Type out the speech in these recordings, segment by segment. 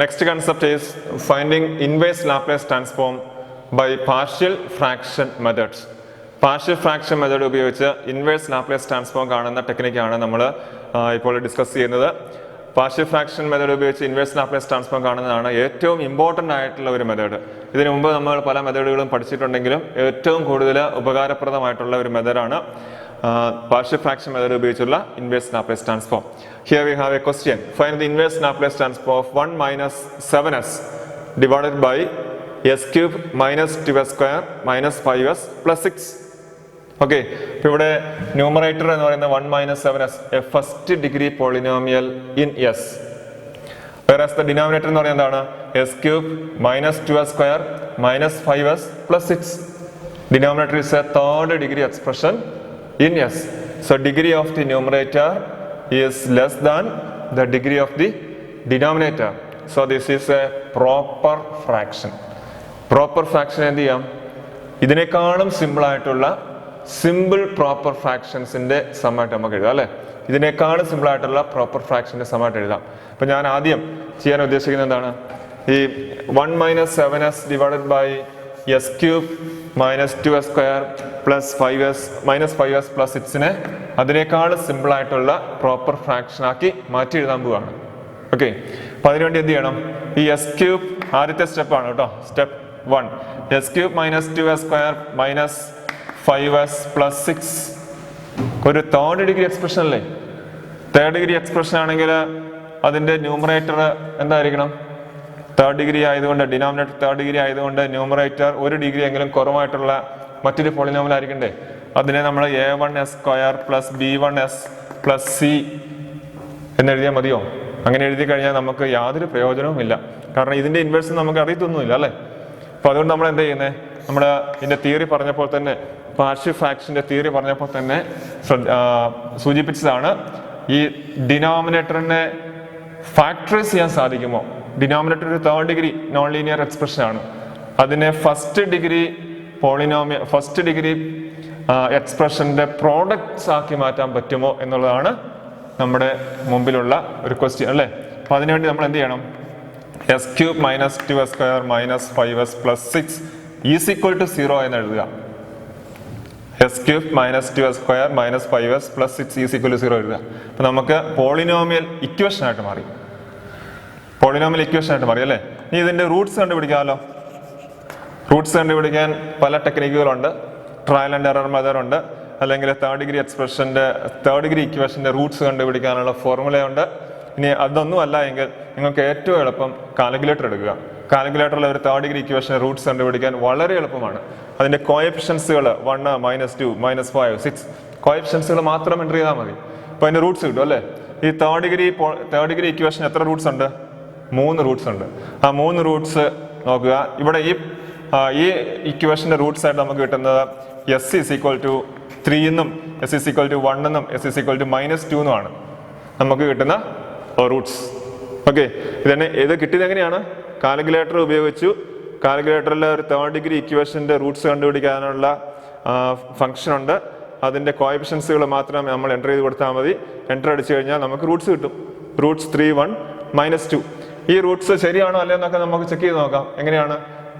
Next concept is finding inverse Laplace transform by partial fraction methods. Partial fraction method ഉപയോഗിച്ച് inverse Laplace transform കാണുന്ന ടെക്നിക്കാണ് നമ്മൾ ഇപ്പോൾ discuss ചെയ്യുന്നത്. Partial fraction method ഉപയോഗിച്ച് inverse Laplace transform കാണുന്നതാണ് ഏറ്റവും ഇമ്പോർട്ടൻ്റ് ആയിട്ടുള്ള ഒരു മെത്തേഡ്. ഇതിനു മുമ്പ് നമ്മൾ പല മെത്തേഡുകളും പഠിച്ചിട്ടുണ്ടെങ്കിലും ഏറ്റവും കൂടുതൽ ഉപകാരപ്രദമായിട്ടുള്ള ഒരു മെത്തേഡാണ് partial fraction method ഉപയോഗിച്ചുള്ള inverse Laplace transform. Here we have a question. Find the inverse Laplace transform of 1 minus 7s divided by s cube minus 2s square minus 5s plus 6. Okay. ഇപ്പോൾ ഇവിടെ ന്യൂമറേറ്റർ എന്ന് പറയുന്നത് 1 minus 7s, a first degree polynomial in s. Whereas the denominator എന്ന് പറയുന്നത് എന്താണ്? s cube minus 2s square minus 5s plus 6. Denominator is a third degree expression in s. So degree of the numerator is less than the degree of the denominator. So this is a proper fraction. Proper fraction എന്ത് ചെയ്യാം? ഇതിനേക്കാളും simple ആയിട്ടുള്ള simple proper ഫ്രാക്ഷൻസിന്റെ സമായിട്ട് നമുക്ക് എഴുതാം അല്ലേ? ഇതിനേക്കാളും simple ആയിട്ടുള്ള proper ഫ്രാക്ഷന്റെ സമായിട്ട് എഴുതാം. അപ്പൊ ഞാൻ ആദ്യം ചെയ്യാൻ ഉദ്ദേശിക്കുന്നത് എന്താണ്? ഈ 1 minus 7s divided by s cube minus 2s square plus 5s minus 5s plus 6നെ അതിനേക്കാളും സിമ്പിൾ ആയിട്ടുള്ള പ്രോപ്പർ ഫ്രാക്ഷൻ ആക്കി മാറ്റി എഴുതാൻ പോവുകയാണ്. ഓക്കെ, അപ്പൊ അതിനുവേണ്ടി എന്ത് ചെയ്യണം? ഈ എസ് ക്യൂബ് ആദ്യത്തെ സ്റ്റെപ്പാണ് കേട്ടോ, step 1. S cube minus 2s square minus 5s plus 6 ഒരു തേർഡ് ഡിഗ്രി എക്സ്പ്രഷൻ അല്ലേ? തേർഡ് ഡിഗ്രി എക്സ്പ്രഷൻ ആണെങ്കിൽ അതിന്റെ ന്യൂമറേറ്റർ എന്തായിരിക്കണം? തേർഡ് ഡിഗ്രി ആയതുകൊണ്ട്, ഡിനോമിനേറ്റർ തേർഡ് ഡിഗ്രി ആയതുകൊണ്ട് ന്യൂമറേറ്റർ ഒരു ഡിഗ്രി എങ്കിലും കുറവായിട്ടുള്ള മറ്റൊരു പോളിനോമിയൽ ആയിരിക്കണ്ടേ? അതിനെ നമ്മൾ a1s square plus b1s plus c എന്നെഴുതിയാൽ മതിയോ? അങ്ങനെ എഴുതി കഴിഞ്ഞാൽ നമുക്ക് യാതൊരു പ്രയോജനവും ഇല്ല. കാരണം ഇതിന്റെ ഇൻവേഴ്സ് നമുക്ക് അറിയത്തൊന്നുമില്ല അല്ലേ? അപ്പൊ അതുകൊണ്ട് നമ്മൾ എന്താ ചെയ്യുന്നത്? നമ്മുടെ ഇതിന്റെ തിയറി പറഞ്ഞപ്പോൾ തന്നെ, പാർഷ്യൽ ഫ്രാക്ഷന്റെ തിയറി പറഞ്ഞപ്പോൾ തന്നെ സൂചിപ്പിച്ചതാണ്, ഈ ഡിനോമിനേറ്ററിനെ ഫാക്ടറൈസ് ചെയ്യാൻ സാധിക്കുമോ? ഡിനോമിനേറ്റർ ഒരു third degree non linear expression ആണ്. അതിനെ first degree polynomial, first degree എക്സ്പ്രഷന്റെ പ്രോഡക്ട്സ് ആക്കി മാറ്റാൻ പറ്റുമോ എന്നുള്ളതാണ് നമ്മുടെ മുമ്പിലുള്ള ഒരു ക്വസ്റ്റ്യൻ അല്ലേ? അപ്പൊ അതിനുവേണ്ടി നമ്മൾ എന്ത് ചെയ്യണം? S cube minus 2s square minus 5s plus 6 is equal to 0 എന്ന് എഴുതുക. S cube minus 2s square minus 5s plus 6 is equal to 0 എഴുതുക. അപ്പൊ നമുക്ക് പോളിനോമിയൽ ഇക്വേഷൻ ആയിട്ട് മാറി. പോളിനോമിയൽ ഇക്വേഷൻ ആയിട്ട് മാറി അല്ലേ? ഇനി ഇതിന്റെ റൂട്ട്സ് കണ്ടുപിടിക്കാമല്ലോ. റൂട്ട്സ് കണ്ടുപിടിക്കാൻ പല ടെക്നിക്കുകളുണ്ട്. ട്രയൽ ആൻഡ് എറർ മെത്തേഡ് ഉണ്ട്, അല്ലെങ്കിൽ തേർഡ് ഡിഗ്രി എക്സ്പ്രഷന്റെ തേർഡ് ഡിഗ്രി ഇക്വേഷന്റെ റൂട്ട്സ് കണ്ടുപിടിക്കാനുള്ള ഫോർമുലയുണ്ട്. ഇനി അതൊന്നും അല്ല എങ്കിൽ നിങ്ങൾക്ക് ഏറ്റവും എളുപ്പം കാൽക്കുലേറ്റർ എടുക്കുക. കാൽക്കുലേറ്ററിൽ ഒരു തേർഡ് ഡിഗ്രി ഇക്വേഷന്റെ റൂട്ട്സ് കണ്ടുപിടിക്കാൻ വളരെ എളുപ്പമാണ്. അതിന്റെ കോഎഫിഷ്യൻസുകൾ 1, -2, -5, 6 കോഎഫിഷ്യൻസുകൾ മാത്രം എൻ്റർ ചെയ്താൽ മതി. അപ്പൊ അതിന്റെ റൂട്ട്സ് കിട്ടും അല്ലേ? ഈ തേർഡ് ഡിഗ്രി ഇക്വേഷൻ എത്ര റൂട്ട്സ് ഉണ്ട്? 3 റൂട്ട്സ് ഉണ്ട്. ആ 3 റൂട്ട്സ് നോക്കുക. ഇവിടെ ഈ ഇക്വേഷന്റെ റൂട്ട്സ് ആയിട്ട് നമുക്ക് കിട്ടുന്നത് s ഈസ് ഈക്വൽ ടു 3 എന്നും s ഈസ് ഈക്വൽ ടു 1 എന്നും s ഈസ് ഈക്വൽ ടു -2 എന്നുമാണ് നമുക്ക് കിട്ടുന്ന റൂട്ട്സ്. ഓക്കെ, ഇത് കിട്ടിയത് എങ്ങനെയാണ്? കാൽക്കുലേറ്റർ ഉപയോഗിച്ചു. കാൽക്കുലേറ്ററിലെ ഒരു തേർഡ് ഡിഗ്രി ഇക്വേഷന്റെ റൂട്ട്സ് കണ്ടുപിടിക്കാനുള്ള ഫംഗ്ഷൻ ഉണ്ട്. അതിന്റെ കോഎഫിഷ്യൻസുകൾ മാത്രം നമ്മൾ എൻ്റർ ചെയ്ത് കൊടുത്താൽ മതി. എൻ്റർ അടിച്ചു കഴിഞ്ഞാൽ നമുക്ക് റൂട്ട്സ് കിട്ടും. റൂട്ട്സ് 3, 1, -2. ഈ റൂട്ട്സ് ശരിയാണോ അല്ലയോ എന്നൊക്കെ നമുക്ക് ചെക്ക് ചെയ്ത് നോക്കാം. എങ്ങനെയാണ്?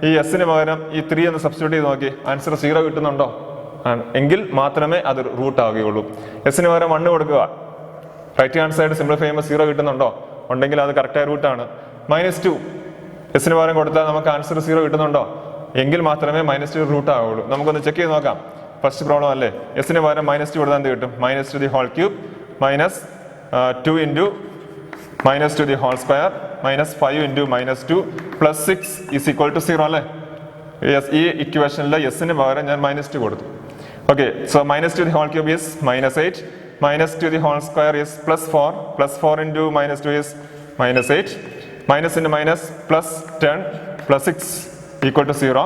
ഈ എസിന് പകരം ഈ 3 എന്ന് സബ്സ്റ്റിറ്റ്യൂട്ട് ചെയ്ത് നോക്കി, ആൻസർ 0 കിട്ടുന്നുണ്ടോ? എങ്കിൽ മാത്രമേ അത് റൂട്ട് ആവുകയുള്ളൂ. എസിന് പകരം 1 കൊടുക്കുക, റൈറ്റ് ഹാൻഡ് സൈഡ് സിംപ്ലിഫൈ ചെയ്യുമ്പോൾ 0 കിട്ടുന്നുണ്ടോ? ഉണ്ടെങ്കിൽ അത് കറക്റ്റായ റൂട്ടാണ്. -2 എസിന് പകരം കൊടുത്താൽ നമുക്ക് ആൻസർ 0 കിട്ടുന്നുണ്ടോ? എങ്കിൽ മാത്രമേ -2 റൂട്ട് ആവുകയുള്ളൂ. നമുക്കൊന്ന് ചെക്ക് ചെയ്ത് നോക്കാം. ഫസ്റ്റ് പ്രോബ്ലം അല്ലേ? എസിന് പകരം -2 കൊടുത്താൽ എന്ത് കിട്ടും? -2 the whole cube minus 2 into -2 the whole square minus 5 into -2 plus 6 is equal to 0 അല്ലേ? ഈ ഇക്വേഷനിൽ എസിന് പകരം ഞാൻ -2 കൊടുത്തു. Okay, so -2 the whole cube is -8, -2 the whole square is +4, +4 into -2 is -8, minus into minus plus 10 plus 6 equal to 0,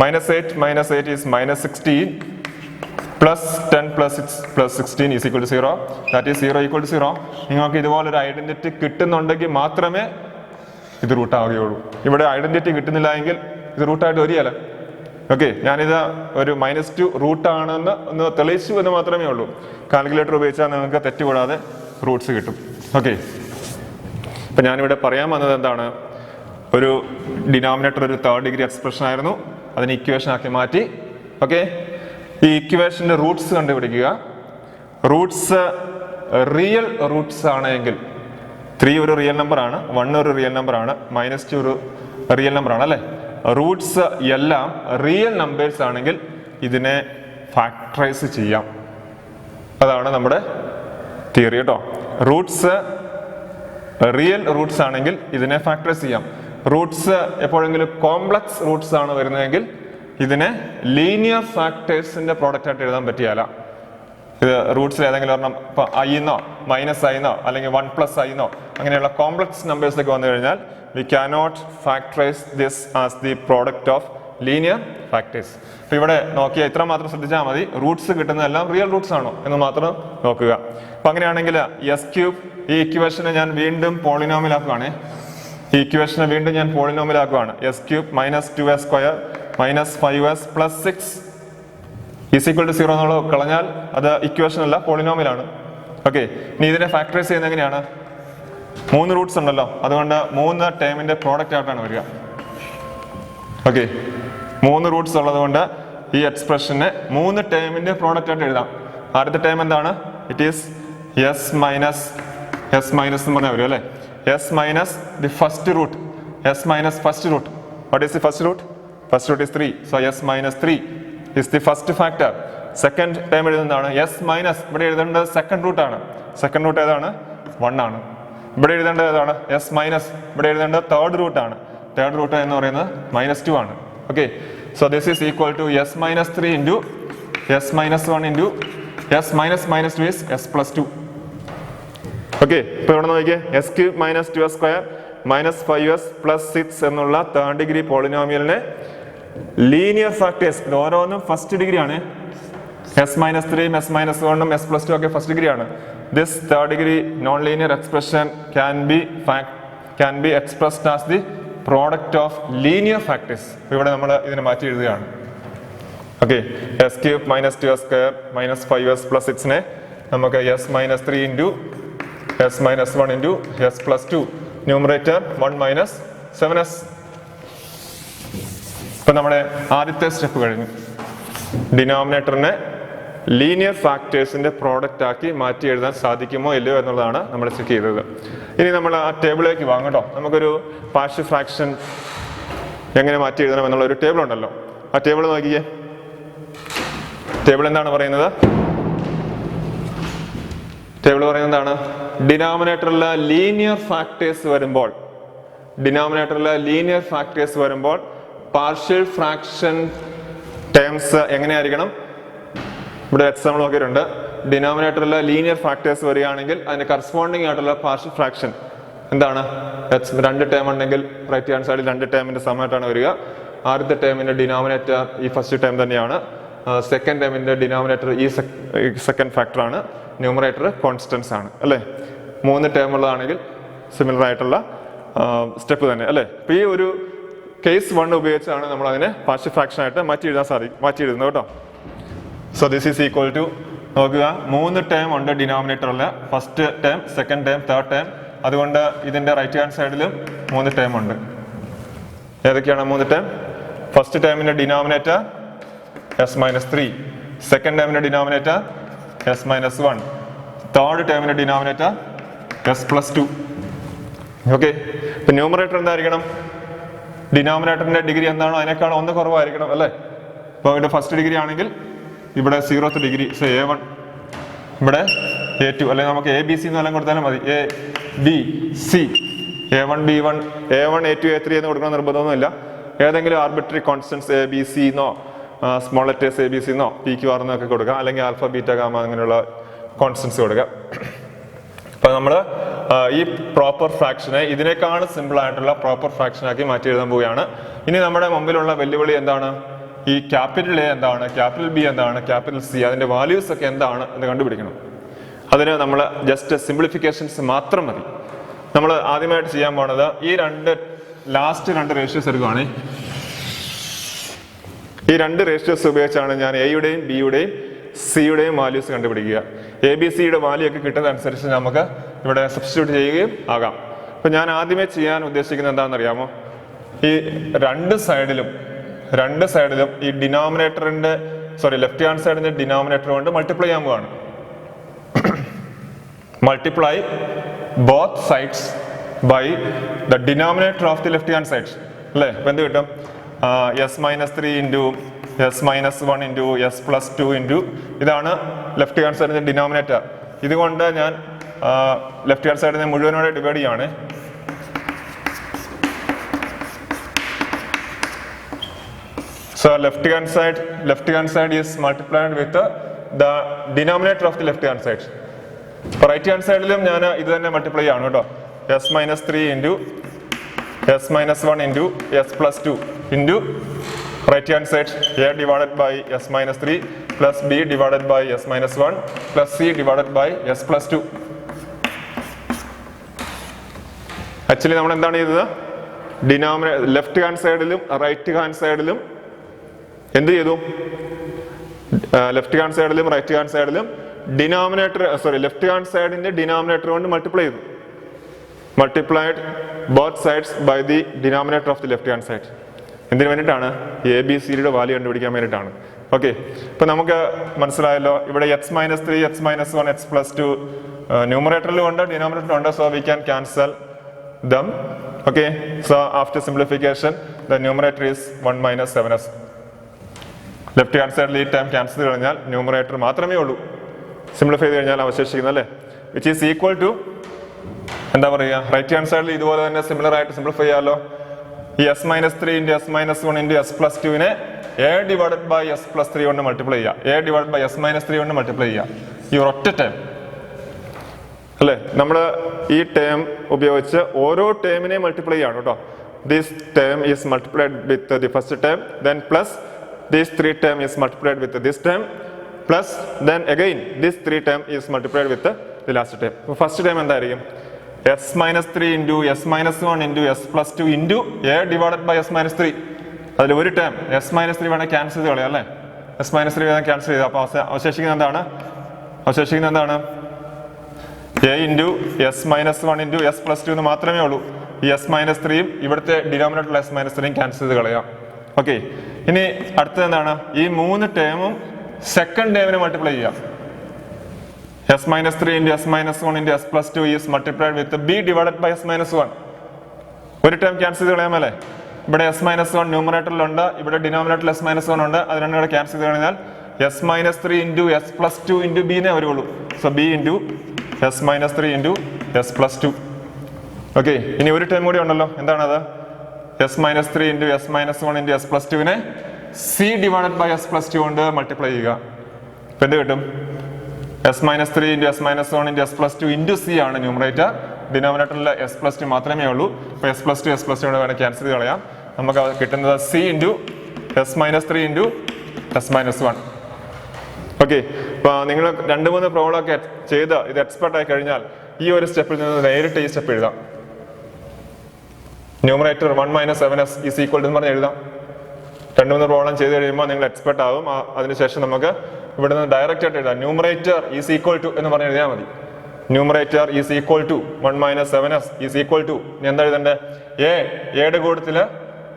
-8 is -16 plus 10 plus 6 plus 16 is equal to 0. That is 0 equal to 0. നിങ്ങൾക്ക് ഇതുപോലൊരു identity കിട്ടുന്നുണ്ടെങ്കിൽ മാത്രമേ ഇത് root ആവുകയുള്ളൂ. ഇവിടെ identity കിട്ടുന്നില്ല എങ്കിൽ ഇത് റൂട്ടായിട്ട് വരികയല്ല. Okay, ഞാനിത് ഒരു -2 റൂട്ടാണെന്ന് ഒന്ന് തെളിയിച്ചു എന്ന് മാത്രമേ ഉള്ളൂ. കാൽക്കുലേറ്റർ ഉപയോഗിച്ചാൽ നിങ്ങൾക്ക് തെറ്റുകൂടാതെ റൂട്ട്സ് കിട്ടും. ഓക്കെ, ഇപ്പം ഞാനിവിടെ പറയാൻ വന്നത് എന്താണ്? ഒരു ഡിനോമിനേറ്റർ ഒരു തേർഡ് ഡിഗ്രി എക്സ്പ്രഷൻ ആയിരുന്നു, അതിന് ഇക്വേഷൻ ആക്കി മാറ്റി. ഓക്കെ, ഈ ഇക്വേഷന്റെ റൂട്ട്സ് കണ്ടുപിടിക്കുക. റൂട്ട്സ് റിയൽ റൂട്ട്സ് ആണെങ്കിൽ 3 ഒരു റിയൽ നമ്പർ ആണ്, 1 ഒരു റിയൽ നമ്പർ ആണ്, -2 ഒരു റിയൽ നമ്പർ ആണ് അല്ലേ. റൂട്ട്സ് എല്ലാം റിയൽ നമ്പേഴ്സ് ആണെങ്കിൽ ഇതിനെ ഫാക്ടറൈസ് ചെയ്യാം. അതാണ് നമ്മുടെ തിയറി കേട്ടോ. റൂട്ട്സ് റിയൽ റൂട്ട്സ് ആണെങ്കിൽ ഇതിനെ ഫാക്ടറൈസ് ചെയ്യാം. റൂട്ട്സ് എപ്പോഴെങ്കിലും കോംപ്ലക്സ് റൂട്ട്സ് ആണ് വരുന്നതെങ്കിൽ ഇതിനെ ലീനിയർ ഫാക്ടേഴ്സിന്റെ പ്രോഡക്റ്റ് ആയിട്ട് എഴുതാൻ പറ്റിയാല. ഇത് റൂട്ട്സിൽ ഏതെങ്കിലും ഒരെണ്ണം ഇപ്പൊ ഐന്നോ -i അല്ലെങ്കിൽ 1+i അങ്ങനെയുള്ള കോംപ്ലക്സ് നമ്പേഴ്സിലേക്ക് വന്നു കഴിഞ്ഞാൽ we cannot factorise this as the product of linear factors. അപ്പൊ ഇവിടെ നോക്കിയാൽ ഇത്ര മാത്രം ശ്രദ്ധിച്ചാൽ മതി, റൂട്ട്സ് കിട്ടുന്നതെല്ലാം റിയൽ റൂട്ട്സ് ആണോ എന്ന് മാത്രം നോക്കുക. അപ്പൊ അങ്ങനെയാണെങ്കിൽ s³ ഈ ഇക്വേഷനെ ഞാൻ വീണ്ടും പോളിനോമിയൽ ആക്കുവാണ്. ഈ ഇക്വേഷനെ വീണ്ടും ഞാൻ പോളിനോമിയൽ ആക്കുവാണ്. s³ -2s² -5s + 6 = 0 എന്നുള്ളത് കളഞ്ഞാൽ അത് ഇക്വേഷൻ അല്ല, പോളിനോമിയൽ ആണ്. ഓക്കെ, ഇനി ഇതിനെ ഫാക്ടറൈസ് ചെയ്യുന്നത് എങ്ങനെയാണ്? 3 റൂട്ട്സ് ഉണ്ടല്ലോ, അതുകൊണ്ട് 3 ടേമിന്റെ പ്രോഡക്റ്റ് ആയിട്ടാണ് വരിക. ഓക്കെ, 3 റൂട്ട്സ് ഉള്ളത് കൊണ്ട് ഈ എക്സ്പ്രഷനെ 3 ടേമിന്റെ പ്രോഡക്റ്റ് ആയിട്ട് എഴുതാം. ആദ്യത്തെ ടേം എന്താണ്? ഇറ്റ് ഈസ് s മൈനസ് എന്ന് പറഞ്ഞാൽ വരും അല്ലേ. s minus the first root, s minus first root. What is the first root? First root is 3. So s minus 3 is the first factor. Second time എഴുതുന്നതാണ് s minus, ഇവിടെ എഴുതേണ്ടത് second root ആണ്. Second root ഏതാണ്? 1 ആണ്. ഇവിടെ എഴുതേണ്ടത് ഏതാണ്? s minus, ഇവിടെ എഴുതേണ്ടത് തേർഡ് റൂട്ട് ആണ്. തേർഡ് റൂട്ട് എന്ന് പറയുന്നത് -2 ആണ്. Okay, so this is equal to s minus 3 into s minus 1 into s minus -2 is s + 2. Okay, ഇപ്പൊ ഇവിടെ നോക്കിയേ, s³ -2s² -5s + 6 എന്നുള്ള തേർഡ് ഡിഗ്രി പോളിനോമിയലിനെ ലീനിയർ ഫാക്ടേഴ്സ്, ഇത് ഓരോന്നും ഫസ്റ്റ് ഡിഗ്രി ആണ്. s minus 3 s minus 1 s + 2 ഒക്കെ first degree ആണ്. This third degree non linear expression can be expressed as the product of linear factors. ഇവിടെ നമ്മൾ ഇതിനെ മാറ്റി എഴുതുകയാണ്. ഓക്കെ, s³ -2s² -5s + 6 നമുക്ക് s minus 3 into s minus 1 into s + 2, numerator 1 - 7s. ഇപ്പൊ നമ്മുടെ ആദ്യത്തെ സ്റ്റെപ്പ് കഴിഞ്ഞു. ഡിനോമിനേറ്ററിനെ ലീനിയർ ഫാക്ടേഴ്സിന്റെ പ്രോഡക്റ്റ് ആക്കി മാറ്റി എഴുതാൻ സാധിക്കുമോ ഇല്ലയോ എന്നുള്ളതാണ് നമ്മൾ ചെക്ക് ചെയ്തത്. ഇനി നമ്മൾ ആ ടേബിളിലേക്ക് വാങ്ങും കേട്ടോ. നമുക്കൊരു പാർഷ്യൽ ഫ്രാക്ഷൻ എങ്ങനെ മാറ്റി എഴുതണം എന്നുള്ള ഒരു ടേബിൾ ഉണ്ടല്ലോ. ആ ടേബിൾ നോക്കിയേ. ടേബിൾ എന്താണ് പറയുന്നത്? ടേബിൾ പറയുന്നത് എന്താണ്? ഡിനോമിനേറ്ററിലെ ലീനിയർ ഫാക്ടേഴ്സ് വരുമ്പോൾ പാർഷ്യൽ ഫ്രാക്ഷൻ ടേംസ് എങ്ങനെയായിരിക്കണം? ഇവിടെ എക്സാമ്പിൾ നോക്കിയിട്ടുണ്ട്. ഡിനോമിനേറ്ററിലെ ലീനിയർ ഫാക്ടേഴ്സ് വരികയാണെങ്കിൽ അതിന്റെ കറസ്പോണ്ടിങ് ആയിട്ടുള്ള പാർഷ്യൽ ഫ്രാക്ഷൻ എന്താണ്? 2 ടേം ഉണ്ടെങ്കിൽ റൈറ്റ് ഹാൻഡ് സൈഡിൽ 2 ടേമിന്റെ സമമായിട്ടാണ് വരിക. ആദ്യത്തെ ടേമിന്റെ ഡിനോമിനേറ്റർ ഈ ഫസ്റ്റ് ടേം തന്നെയാണ്. സെക്കൻഡ് ടേമിന്റെ ഡിനോമിനേറ്റർ ഈ സെക്കൻഡ് ഫാക്ടർ ആണ്. ന്യൂമറേറ്റർ കോൺസ്റ്റൻസ് ആണ് അല്ലേ. 3 ടേം ഉള്ളതാണെങ്കിൽ സിമിലർ ആയിട്ടുള്ള സ്റ്റെപ്പ് തന്നെ അല്ലേ. അപ്പൊ ഈ ഒരു കേസ് 1 ഉപയോഗിച്ചാണ് നമ്മൾ അതിനെ പാർഷ്യൽ ഫ്രാക്ഷൻ ആയിട്ട് മാറ്റി എഴുതുന്നത് കേട്ടോ. So this is equal to, നോക്കുക, 3 ടേം ഉണ്ട് ഡിനോമിനേറ്ററിൽ. First term, second term, third term. അതുകൊണ്ട് ഇതിന്റെ റൈറ്റ് ഹാൻഡ് സൈഡിലും 3 ടേം ഉണ്ട്. ഏതൊക്കെയാണ് 3 ടേം? ഫസ്റ്റ് ടേമിന്റെ ഡിനോമിനേറ്റർ s മൈനസ് 3, സെക്കൻഡ് ടേമിന്റെ ഡിനോമിനേറ്റർ s മൈനസ് 1, തേർഡ് ടേമിന്റെ ഡിനോമിനേറ്റർ s + 2. ഓക്കെ, ഇപ്പൊ ന്യൂമറേറ്റർ എന്തായിരിക്കണം? ഡിനോമിനേറ്ററിന്റെ ഡിഗ്രി എന്താണോ അതിനേക്കാൾ 1 കുറവായിരിക്കണം അല്ലേ. ഇപ്പോൾ ഇവിടെ ഫസ്റ്റ് ഡിഗ്രി ആണെങ്കിൽ ഇവിടെ 0th ഡിഗ്രി A1, ഇവിടെ A2, അല്ലെങ്കിൽ നമുക്ക് ABC എന്ന് എല്ലാം കൊടുത്താലും മതി. A B C A1 B1 A1 A2 A3 എന്ന് കൊടുക്കണം നിർബന്ധമൊന്നുമില്ല. ഏതെങ്കിലും ആർബിട്രറി കോൺസ്റ്റൻസ് ABC എന്നോ സ്മോൾ ലെറ്റേഴ്സ് ABC എന്നോ PQR എന്നൊക്കെ കൊടുക്കുക, അല്ലെങ്കിൽ ആൽഫ ബീറ്റ ഗാമ അങ്ങനെയുള്ള കോൺസ്റ്റൻസ് കൊടുക്കുക. അപ്പൊ നമ്മൾ ഈ പ്രോപ്പർ ഫ്രാക്ഷനെ ഇതിനേക്കാൾ സിമ്പിൾ ആയിട്ടുള്ള പ്രോപ്പർ ഫ്രാക്ഷൻ ആക്കി മാറ്റി എഴുതാൻ പോവുകയാണ്. ഇനി നമ്മുടെ മുമ്പിലുള്ള വെല്ലുവിളി എന്താണ്? ഈ ക്യാപിറ്റൽ A എന്താണ്, ക്യാപിറ്റൽ B എന്താണ്, ക്യാപിറ്റൽ C അതിന്റെ വാല്യൂസ് ഒക്കെ എന്താണ് എന്ന് കണ്ടുപിടിക്കണം. അതിന് നമ്മൾ ജസ്റ്റ് സിംപ്ലിഫിക്കേഷൻസ് മാത്രം മതി. നമ്മൾ ആദ്യമായിട്ട് ചെയ്യാൻ പോണത് ഈ ലാസ്റ്റ് 2 റേഷ്യോസ് എടുക്കുകയാണ്. ഈ 2 റേഷ്യോസ് ഉപയോഗിച്ചാണ് ഞാൻ എയുടെയും ബിയുടെയും സിയുടെയും വാല്യൂസ് കണ്ടുപിടിക്കുക. ABC-യുടെ വാല്യൂ ഒക്കെ കിട്ടുന്നതനുസരിച്ച് നമുക്ക് ഇവിടെ സബ്സ്റ്റിറ്റ്യൂട്ട് ചെയ്യുകയും ആകാം. അപ്പൊ ഞാൻ ആദ്യമേ ചെയ്യാൻ ഉദ്ദേശിക്കുന്നത് എന്താണെന്ന് അറിയാമോ? ഈ രണ്ട് സൈഡിലും ഈ ഡിനോമിനേറ്ററിന്റെ ലെഫ്റ്റ് ഹാൻഡ് സൈഡിന്റെ ഡിനോമിനേറ്റർ കൊണ്ട് മൾട്ടിപ്ലൈ ചെയ്യാൻ പോവാണ്. Multiply both sides by the denominator of the left hand side അല്ലേ? അപ്പൊ എന്ത് കിട്ടും? s-3 into s-1 into s+2 into ഇതാണ് ലെഫ്റ്റ് ഹാൻഡ് സൈഡിന്റെ ഡിനോമിനേറ്റർ. ഇതുകൊണ്ട് ഞാൻ ലെഫ്റ്റ് ഹാൻഡ് സൈഡിനെ മുഴുവനോടെ ഡിവൈഡ് ചെയ്യാണ്. So left hand side is multiplied with the denominator of the left hand side. For right hand side ilum njan idu thanne multiply cheyanu keto. s-3 into s-1 into s+2 into right hand side a divided by s-3 plus b divided by s-1 plus c divided by s+2. Actually നമ്മൾ എന്താണ് ചെയ്തത്? Denominator left hand സൈഡിലും right hand സൈഡിലും എന്ത് ചെയ്തു? Left hand സൈഡിലും right hand സൈഡിലും left hand സൈഡിന്റെ ഡിനോമിനേറ്റർ കൊണ്ട് മൾട്ടിപ്ലൈ ചെയ്തു. Multiplied both sides by the denominator of the left hand side. എന്തിനു വേണ്ടിയിട്ടാണ്? ABCD വാല്യൂ കണ്ടുപിടിക്കാൻ വേണ്ടിയിട്ടാണ്. ഓക്കെ, ഇപ്പൊ നമുക്ക് മനസ്സിലായല്ലോ. ഇവിടെ x-3, x-1, x+2 ന്യൂമറേറ്ററിലും ഉണ്ട് ഡിനോമിനേറ്ററിലും ഉണ്ട്. So we can cancel them. Okay, so after simplification the numerator is 1 minus 7s. Left hand സൈഡിൽ ഈ ടൈം ക്യാൻസൽ ചെയ്ത് കഴിഞ്ഞാൽ ന്യൂമറേറ്റർ മാത്രമേ ഉള്ളൂ. സിംപ്ലിഫൈ ചെയ്ത് കഴിഞ്ഞാൽ അവശേഷിക്കുന്നത് അല്ലേ, വിച്ച് ഈസ് ഈക്വൽ ടു എന്താ പറയുക? റൈറ്റ് ഹാൻഡ് സൈഡിൽ ഇതുപോലെ തന്നെ സിമിലർ ആയിട്ട് സിംപ്ലിഫൈ ചെയ്യാമല്ലോ. ഈ s-3 ഇൻറ്റു s-1 ഇൻറ്റു s+2നെ a ഡിവൈഡഡ് ബൈ s+3 കൊണ്ട് മൾട്ടിപ്ലൈ ചെയ്യുക. a ഡിവൈഡ് ബൈ s-3 കൊണ്ട് മൾട്ടിപ്ലൈ ചെയ്യുക. ഈ ഒരൊറ്റ ടൈം അല്ലേ, നമ്മൾ ഈ ടേം ഉപയോഗിച്ച് ഓരോ ടേമിനെയും മൾട്ടിപ്ലൈ ചെയ്യാണ് കേട്ടോ. This term is multiplied with the first term, then plus this 3 term is multiplied with this term, plus then again this 3 term is multiplied with the last term. First term എന്തായിരിക്കും? s-3 into s-1 into s+2 into a divided by s-3. അതിൽ ഒരു term s-3 വേണേൽ cancel ചെയ്ത് കളയാം അല്ലേ? s-3 വേണം cancel ചെയ്ത്. അപ്പോൾ അവശേഷിക്കുന്നത് എന്താണ്? a into s-1 into s+2 എന്ന് മാത്രമേ ഉള്ളൂ. ഈ s-3യും ഇവിടുത്തെ ഡിനോമിനേറ്ററിലുള്ള s-3യും ക്യാൻസൽ ചെയ്ത് കളയാം. ഓക്കെ, ഇനി അടുത്തത് എന്താണ്? ഈ മൂന്ന് ടേമും സെക്കൻഡ് ടേമിനെ മൾട്ടിപ്ലൈ ചെയ്യാം. s-3 into s-1 into s+2 is multiplied with b divided by s-1. ഒരു ടേം ക്യാൻസൽ ചെയ്ത് കളയാമല്ലേ? ഇവിടെ s-1 ന്യൂമറേറ്ററിലുണ്ട്, ഇവിടെ ഡിനോമിനേറ്ററിൽ s-1 ഉണ്ട്. അത് രണ്ടും കൂടെ ക്യാൻസൽ ചെയ്ത് കഴിഞ്ഞാൽ s-3 into s+2 into b നെ വരുള്ളൂ. So b into s-3 into s+2. Okay, ഇനി ഒരു ടേം കൂടി ഉണ്ടല്ലോ. എന്താണത്? s-3 into s-1 into s+2നെ c divided by s+2 കൊണ്ട് മൾട്ടിപ്ലൈ ചെയ്യുക. ഇപ്പൊ എന്ത് കിട്ടും? s-3 into s-1 into s+2 into c ആണ് ന്യൂമറേറ്റർ. ഡിനോമിനേറ്ററിൽ s+2 മാത്രമേ ഉള്ളൂ. ഇപ്പൊ s+2 കൊണ്ട് വേണം ക്യാൻസൽ ചെയ്ത് കളയാം. നമുക്ക് കിട്ടുന്നത് c into s-3 into s-1. Okay, അപ്പൊ നിങ്ങൾ 2-3 പ്രോബ്ലം ഒക്കെ ചെയ്ത് ഇത് എക്സ്പെർട്ട് ആയി കഴിഞ്ഞാൽ ഈ ഒരു സ്റ്റെപ്പിൽ നിന്ന് നേരിട്ട് ഈ സ്റ്റെപ്പ് എഴുതാം. Numerator 1 minus 7s is equal to എന്ന് പറഞ്ഞ് എഴുതാം. 2-3 പ്രോബ്ലം ചെയ്ത് കഴിയുമ്പോൾ നിങ്ങൾ എക്സ്പെർട്ട് ആകും. അതിനുശേഷം നമുക്ക് ഇവിടെ നിന്ന് ഡയറക്റ്റ് ആയിട്ട് എഴുതാം. ന്യൂമറേറ്റർ ഈസ് ഈക്വൽ ടു എന്ന് പറഞ്ഞ് എഴുതിയാൽ മതി. Numerator is equal to 1 minus 7s is equal to എന്താ എഴുതണ്ടേ? എയുടെ കൂട്ടത്തില്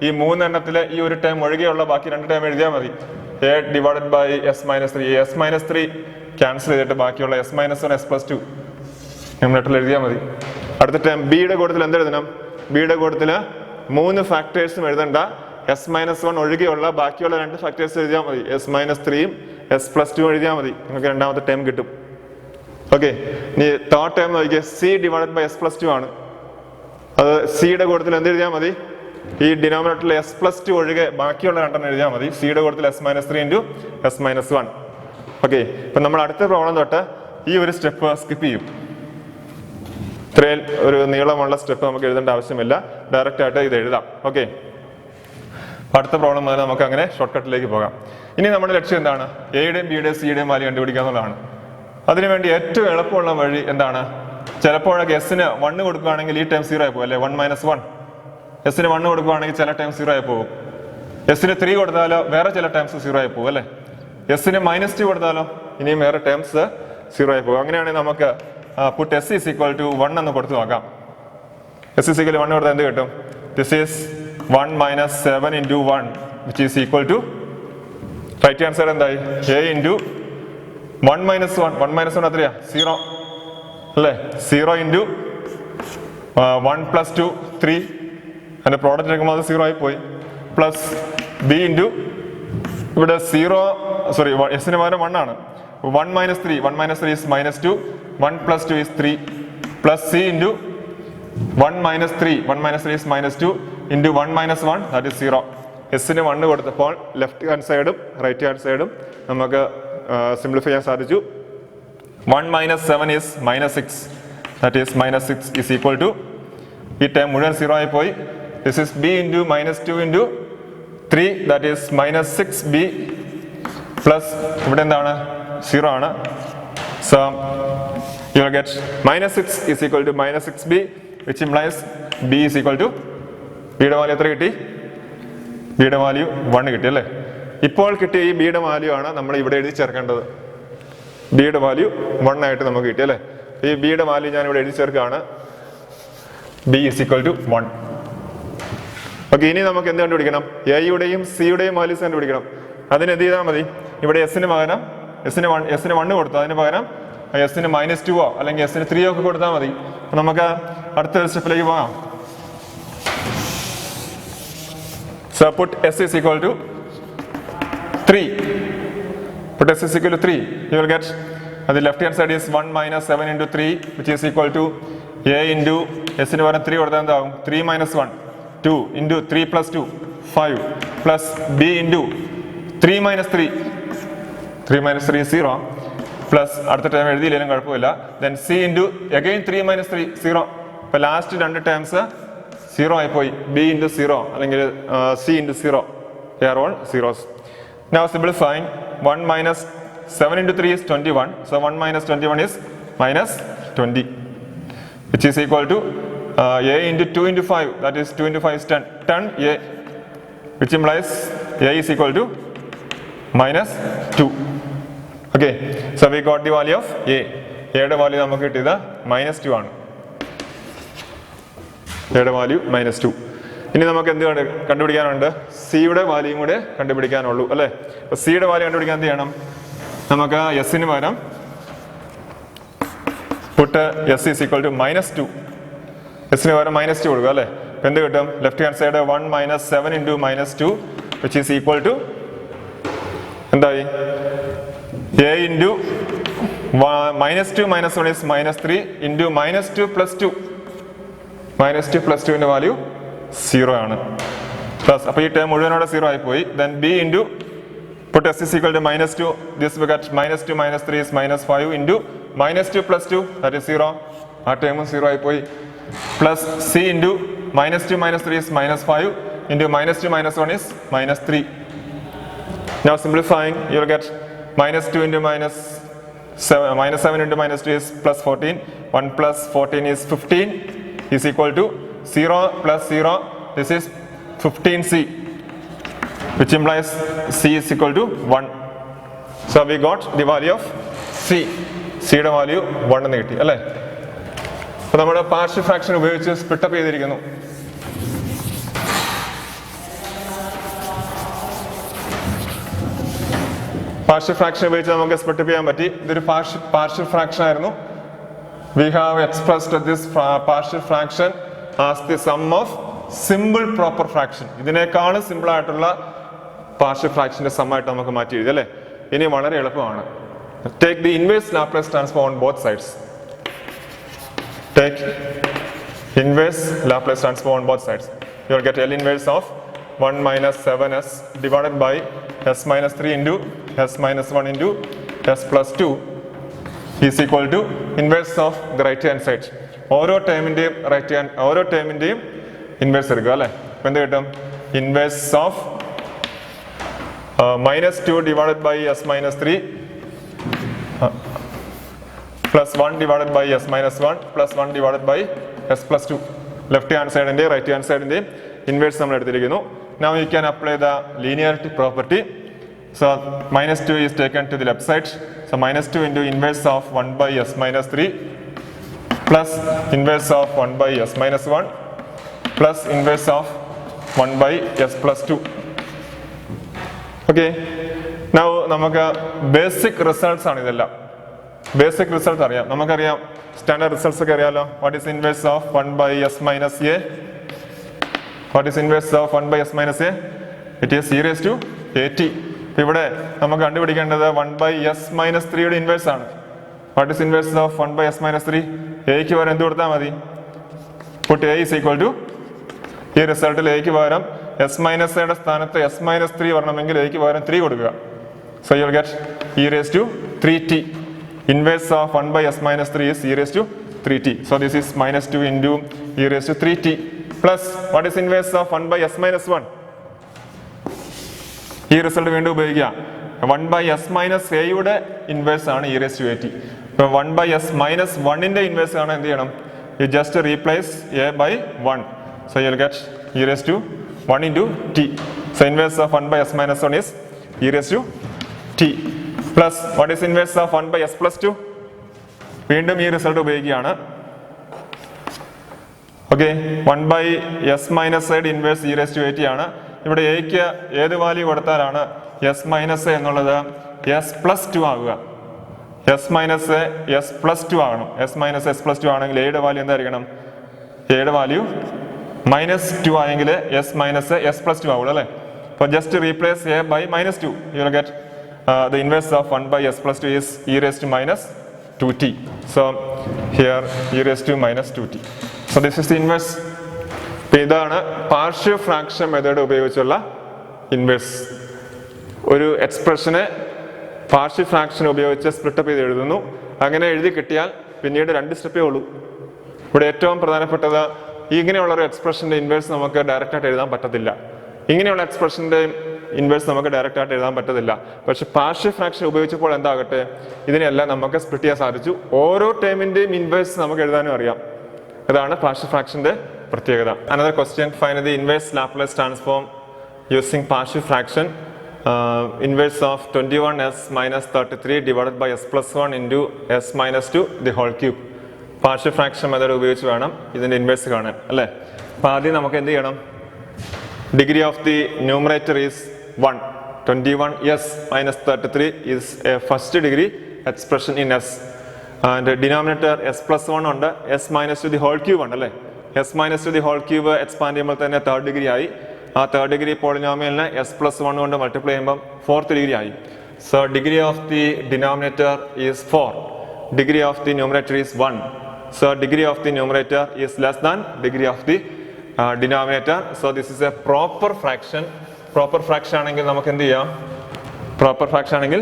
ഈ 3 എണ്ണത്തില് ഈ ഒരു ടൈം ഒഴികെയുള്ള ബാക്കി 2 ടൈം എഴുതിയാൽ മതി. a divided by s-3. s-3 cancel ചെയ്തിട്ട് ബാക്കിയുള്ള s-1 s+2 ന്യൂമറേറ്ററിൽ എഴുതിയാൽ മതി. അടുത്ത ടൈം ബിയുടെ കൂട്ടത്തിൽ എന്തെഴുതണം? ബിയുടെ കൂട്ടത്തില് 3 ഫാക്ടേഴ്സും എഴുതണ്ട. s-1 ഒഴികെയുള്ള ബാക്കിയുള്ള 2 ഫാക്ടേഴ്സ് എഴുതിയാൽ മതി. s-3യും s+2 എഴുതിയാൽ മതി. നിങ്ങൾക്ക് രണ്ടാമത്തെ ടൈം കിട്ടും. ഓക്കെ, ഇനി തേർഡ് ടൈം നോക്കിയാൽ c ഡിവൈഡഡ് ബൈ s+2 ആണ്. അത് സിയുടെ കൂട്ടത്തിൽ എന്ത് എഴുതിയാൽ മതി? ഈ ഡിനോമിനേറ്ററിൽ s+2 ഒഴികെ ബാക്കിയുള്ള 2 എഴുതിയാൽ മതി. സിയുടെ കൂട്ടത്തിൽ s-3 into s-1. ഓക്കെ, ഇപ്പൊ നമ്മൾ അടുത്ത പ്രോബ്ലം തൊട്ട് ഈ ഒരു സ്റ്റെപ്പ് സ്കിപ്പ് ചെയ്യും. ഇത്രയും ഒരു നീളമുള്ള സ്റ്റെപ്പ് നമുക്ക് എഴുതേണ്ട ആവശ്യമില്ല. ഡയറക്റ്റ് ആയിട്ട് ഇത് എഴുതാം. ഓക്കെ, അടുത്ത പ്രോബ്ലം മുതൽ നമുക്ക് അങ്ങനെ ഷോർട്ട് കട്ടിലേക്ക് പോകാം. ഇനി നമ്മുടെ ലക്ഷ്യം എന്താണ്? എയുടെയും ബിയുടെയും സിയുടെയും വാല്യൂ കണ്ടുപിടിക്കുക എന്നുള്ളതാണ്. അതിനുവേണ്ടി ഏറ്റവും എളുപ്പമുള്ള വഴി എന്താണ്? ചിലപ്പോഴൊക്കെ എസിന് 1 കൊടുക്കുകയാണെങ്കിൽ ഈ ടൈം 0 ആയി പോകും അല്ലെ? 1 minus 1. എസിന് 1 കൊടുക്കുകയാണെങ്കിൽ ചില ടൈം 0 ആയി പോകും. എസിന് 3 കൊടുത്താലോ വേറെ ചില ടൈംസ് 0 ആയി പോകും അല്ലെ? എസിന് -2 കൊടുത്താലോ ഇനിയും വേറെ ടൈംസ് 0 ആയി പോകും. അങ്ങനെയാണെങ്കിൽ നമുക്ക് puttu s is equal to 1 എന്ന് കൊടുത്തു നോക്കാം. s is equal to 1 കൊടുത്താൽ എന്ത് കിട്ടും? This is 1 minus 7 into 1 which is equal to right hand side എന്തായി a into 1 minus 1 1 minus 1 എത്രയാ 0 അല്ലേ 0 into 1 plus 2 3 അതിൻ്റെ പ്രോഡക്റ്റ് എടുക്കുമ്പോൾ അത് 0 ആയി പോയി പ്ലസ് b into ഇവിടെ 0 സോറി എസിന് പകരം 1 ആണ് 1 minus 3 1 minus 3 is minus 2 1 plus 2 is 3 plus c into 1 minus 3 1 minus 3 is minus 2 into 1 minus 1 that is 0 എസിന് 1 കൊടുത്തപ്പോൾ ലെഫ്റ്റ് ഹാൻഡ് സൈഡും റൈറ്റ് ഹാൻഡ് സൈഡും നമുക്ക് സിംപ്ലിഫൈ ചെയ്യാൻ സാധിച്ചു 1 minus 7 is minus 6 that is minus 6 is equal to ഈ time മുഴുവൻ 0 ആയി പോയി this is b into minus 2 into 3 that is minus 6b plus ഇവിടെ എന്താണ് 0 ആണ് so you will get minus 6 is equal to minus 6b which implies b is equal to b യുടെ value എത്ര കിട്ടി b യുടെ വാല്യൂ 1 കിട്ടി അല്ലേ ഇപ്പോൾ കിട്ടിയ ഈ b യുടെ വാല്യൂ ആണ് നമ്മൾ ഇവിടെ എഴുതി ചേർക്കേണ്ടത് b യുടെ വാല്യൂ 1 ആയിട്ട് നമുക്ക് കിട്ടി അല്ലേ ഈ b യുടെ വാല്യൂ ഞാൻ ഇവിടെ എഴുതി ചേർക്കുകയാണ് b is equal to 1 okay ഇനി നമുക്ക് എന്ത് കണ്ടുപിടിക്കണം a യുടെയും c യുടെയും വാല്യൂസ് കണ്ടുപിടിക്കണം അതിന് എന്ത് ചെയ്താൽ മതി ഇവിടെ എസിന് പകരം എസിന് 1 കൊടുത്തു അതിന് പകരം എസിന് -2 അല്ലെങ്കിൽ എസിന് 3 ഒക്കെ കൊടുത്താൽ മതി നമുക്ക് അടുത്ത സ്റ്റെപ്പിലേക്ക് പോകാം so put s is equal to 3 put s is equal to 3 you will get the left hand side is 1 minus 7 into 3 which is equal to a into s ന് പകരം 3 കൊടുത്താൽ എന്താകും 3 minus 1 2 into 3 plus 2 5 plus b into 3 minus 3 3 minus 3 is 0 plus അടുത്ത time എഴുതിയില്ലെങ്കിലും കുഴപ്പമില്ല then c into again 3 minus 3 0 അപ്പോൾ last രണ്ട് terms 0 ആയിപ്പോയി b into 0 അല്ലെങ്കിൽ c into 0 they are all zeros now simplifying 1 minus 7 into 3 is 21 so 1 minus 21 is minus 20 which is equal to a into 2 into 5 that is 2 into 5 is 10 10 a which implies a is equal to minus 2 okay so we got the value of a യുടെ value നമുക്ക് കിട്ടിയത് -2 ആണ് യുടെ value -2 ഇനി നമുക്ക് എന്ത് കണ്ടുപിടിക്കാനുണ്ട് c യുടെ വാല്യൂയും കൂടെ കണ്ടുപിടിക്കാനുള്ളൂ അല്ലേ അപ്പോൾ c യുടെ വാല്യൂ കണ്ടുപിടിക്കാൻ എന്ത് ചെയ്യണം നമുക്ക് s ന് പകരം put s is equal to -2 s ന് പകരം -2 കൊടുക്കുക അല്ലേ അപ്പോൾ എന്ത് കിട്ടും left hand side 1 minus 7 into -2 which is equal to എന്തായി a into -2 minus 1 is -3 into -2 plus 2 -2 plus 2 ന്റെ വാല്യൂ 0 ആണ് പ്ലസ് അപ്പോൾ ഈ ടേം മുഴുവനോടെ 0 ആയി പോയി then b into put s is equal to -2 this we got -2 minus 3 is -5 into -2 plus 2 that is 0 ആ ടേമും 0 ആയി പോയി plus c into -2 minus 3 is -5 into -2 minus 1 is -3 now simplifying you will get -2 into -7 into -2 is plus 14 1 plus 14 is 15 is equal to 0 plus 0 this is 15c which implies c is equal to 1 so we got the value of c യുടെ value 1 എന്ന് കിട്ടി അല്ലേ അപ്പോൾ നമ്മുടെ partial fraction ഉപയോഗിച്ച് split up ചെയ്തിരിക്കുന്നു partial fraction ഉപയോഗിച്ച് നമുക്ക് സ്പ്ലിറ്റ് അപ്പ് ചെയ്യാൻ പറ്റി ഇതൊരു പാർഷ്യൽ ഫ്രാക്ഷൻ ആയിരുന്നു we have expressed this partial fraction as the sum of simple proper fraction ഇതിനേക്കാളും സിമ്പിൾ ആയിട്ടുള്ള പാർഷ്യൽ ഫ്രാക്ഷന്റെ സം ആയിട്ട് നമുക്ക് മാറ്റി എഴുതി അല്ലേ ഇനി വളരെ എളുപ്പമാണ് take the inverse Laplace transform on both sides take inverse Laplace transform on both sides you will get L inverse of 1 minus 7s divided by s minus 3 into s minus 1 into s plus 2 is equal to inverse of the right hand side ഓരോ ടേമിന്റെയും right hand ഓരോ ടേമിന്റെയും inverse എടുക്കുക അല്ലേ അപ്പോൾ എന്ത് കിട്ടും inverse of -2 divided by s minus 3 plus 1 divided by s minus 1 plus 1 divided by s plus 2 left hand സൈഡിന്റെ right hand സൈഡിന്റെ inverse നമ്മൾ എടുത്തിരിക്കുന്നു now you can apply the linearity property so -2 is taken to the left side so -2 into inverse of 1 by s minus 3 plus inverse of 1 by s minus 1 plus inverse of 1 by s plus 2. Okay, now നമുക്ക് basic results ആണ് ഇതെല്ലാം. Basic result അറിയാം, നമുക്കറിയാം standard results ഒക്കെ അറിയാലോ. What is inverse of 1 by s minus a? What is inverse of 1 by s minus a? It is e raised to at. ഇവിടെ നമുക്ക് കണ്ടുപിടിക്കേണ്ടത് 1 by s minus 3 യുടെ ഇൻവേഴ്സ് ആണ്. What is inverse of 1 by s minus 3? എക്ക് പകരം എന്ത് കൊടുത്താൽ മതി? Puttu a is equal to, ഈ റിസൾട്ടിൽ എക്ക് പകരം s minus യുടെ സ്ഥാനത്ത് s minus 3 വരണമെങ്കിൽ എക്ക് പകരം 3 കൊടുക്കുക. So you will get e raised to 3t. Inverse of 1 by s minus 3 is e raised to 3t. So this is minus 2 into e raised to 3t plus what is inverse of 1 by s minus 1? ഈ result വീണ്ടും ഉപയോഗിക്കുക. 1 by s minus a യുടെ inverse ആണ് e raised to at. ഇപ്പൊ 1 by s minus 1 ന്റെ inverse ആണ് എന്ത് ചെയ്യണം? You just replace a by 1. So you will get e raised to 1 into t. So inverse of 1 by s minus 1 is e raised to t plus what is inverse of 1 by s plus 2? വീണ്ടും ഈ result ഉപയോഗിക്കുകയാണ്. Okay, 1 by s minus a inverse e raised to at ആണ്. ഇവിടെ എക്ക് ഏത് value കൊടുത്താലാണ് s minus a എന്നുള്ളത് s plus 2 ആകുക? s minus a s plus 2 ആകണം. s minus s plus 2 ആണെങ്കിൽ എയുടെ വാല്യൂ എന്തായിരിക്കണം? എയുടെ വാല്യൂ -2 ആയെങ്കിൽ s minus a s plus 2 ആവുള്ളൂ അല്ലേ? അപ്പോൾ just replace a by -2. You will get the inverse of 1 by s plus 2 is e raised to minus 2t. So here e raised to minus 2t. So this is the inverse. ഇതാണ് partial fraction method ഉപയോഗിച്ചുള്ള inverse. ഒരു എക്സ്പ്രഷനെ partial fraction ഉപയോഗിച്ച് split-up ചെയ്ത് എഴുതുന്നു. അങ്ങനെ എഴുതി കിട്ടിയാൽ പിന്നീട് 2 സ്റ്റെപ്പേ ഉള്ളൂ. ഇവിടെ ഏറ്റവും പ്രധാനപ്പെട്ടത് ഇങ്ങനെയുള്ള ഒരു എക്സ്പ്രഷന്റെ ഇൻവേഴ്സ് നമുക്ക് ഡയറക്റ്റ് ആയിട്ട് എഴുതാൻ പറ്റത്തില്ല. ഇങ്ങനെയുള്ള എക്സ്പ്രഷന്റെ ഇൻവേഴ്സ് നമുക്ക് ഡയറക്റ്റ് ആയിട്ട് എഴുതാൻ പറ്റത്തില്ല. പക്ഷെ പാർഷ്യൽ ഫ്രാക്ഷൻ ഉപയോഗിച്ചപ്പോൾ എന്താകട്ടെ, ഇതിനെല്ലാം നമുക്ക് സ്പ്ലിറ്റ് ചെയ്യാൻ സാധിച്ചു. ഓരോ ടേമിന്റെയും ഇൻവേഴ്സ് നമുക്ക് എഴുതാനും അറിയാം. അതാണ് പാർഷ്യൽ ഫ്രാക്ഷന്റെ പ്രത്യേകത. Another question, find the inverse Laplace transform using partial fraction. Inverse of 21s minus 33 divided by s plus 1 into s minus 2 the whole cube. Partial fraction method ഉപയോഗിച്ച് വേണം ഇതിന്റെ ഇൻവേഴ്സ് കാണാൻ അല്ലേ. അപ്പൊ ആദ്യം നമുക്ക് എന്ത് ചെയ്യണം? Degree of the numerator is 1. 21s minus 33 is a first degree expression in s. And denominator s plus 1 ഉണ്ട്, s minus 2 the whole cube ഉണ്ട് അല്ലേ. s minus 2 the whole cube expand ചെയ്യുമ്പോൾ തന്നെ തേർഡ് ഡിഗ്രി ആയി. ആ third degree പോളിനോമിയലിനെ s plus 1 കൊണ്ട് multiply ചെയ്യുമ്പോൾ ഫോർത്ത് ഡിഗ്രി ആയി. So degree of the denominator is 4. Degree of the numerator is 1. So degree of the numerator is less than degree of the denominator. So this is a proper fraction. Proper fraction ആണെങ്കിൽ നമുക്ക് എന്ത് ചെയ്യാം? Proper fraction ആണെങ്കിൽ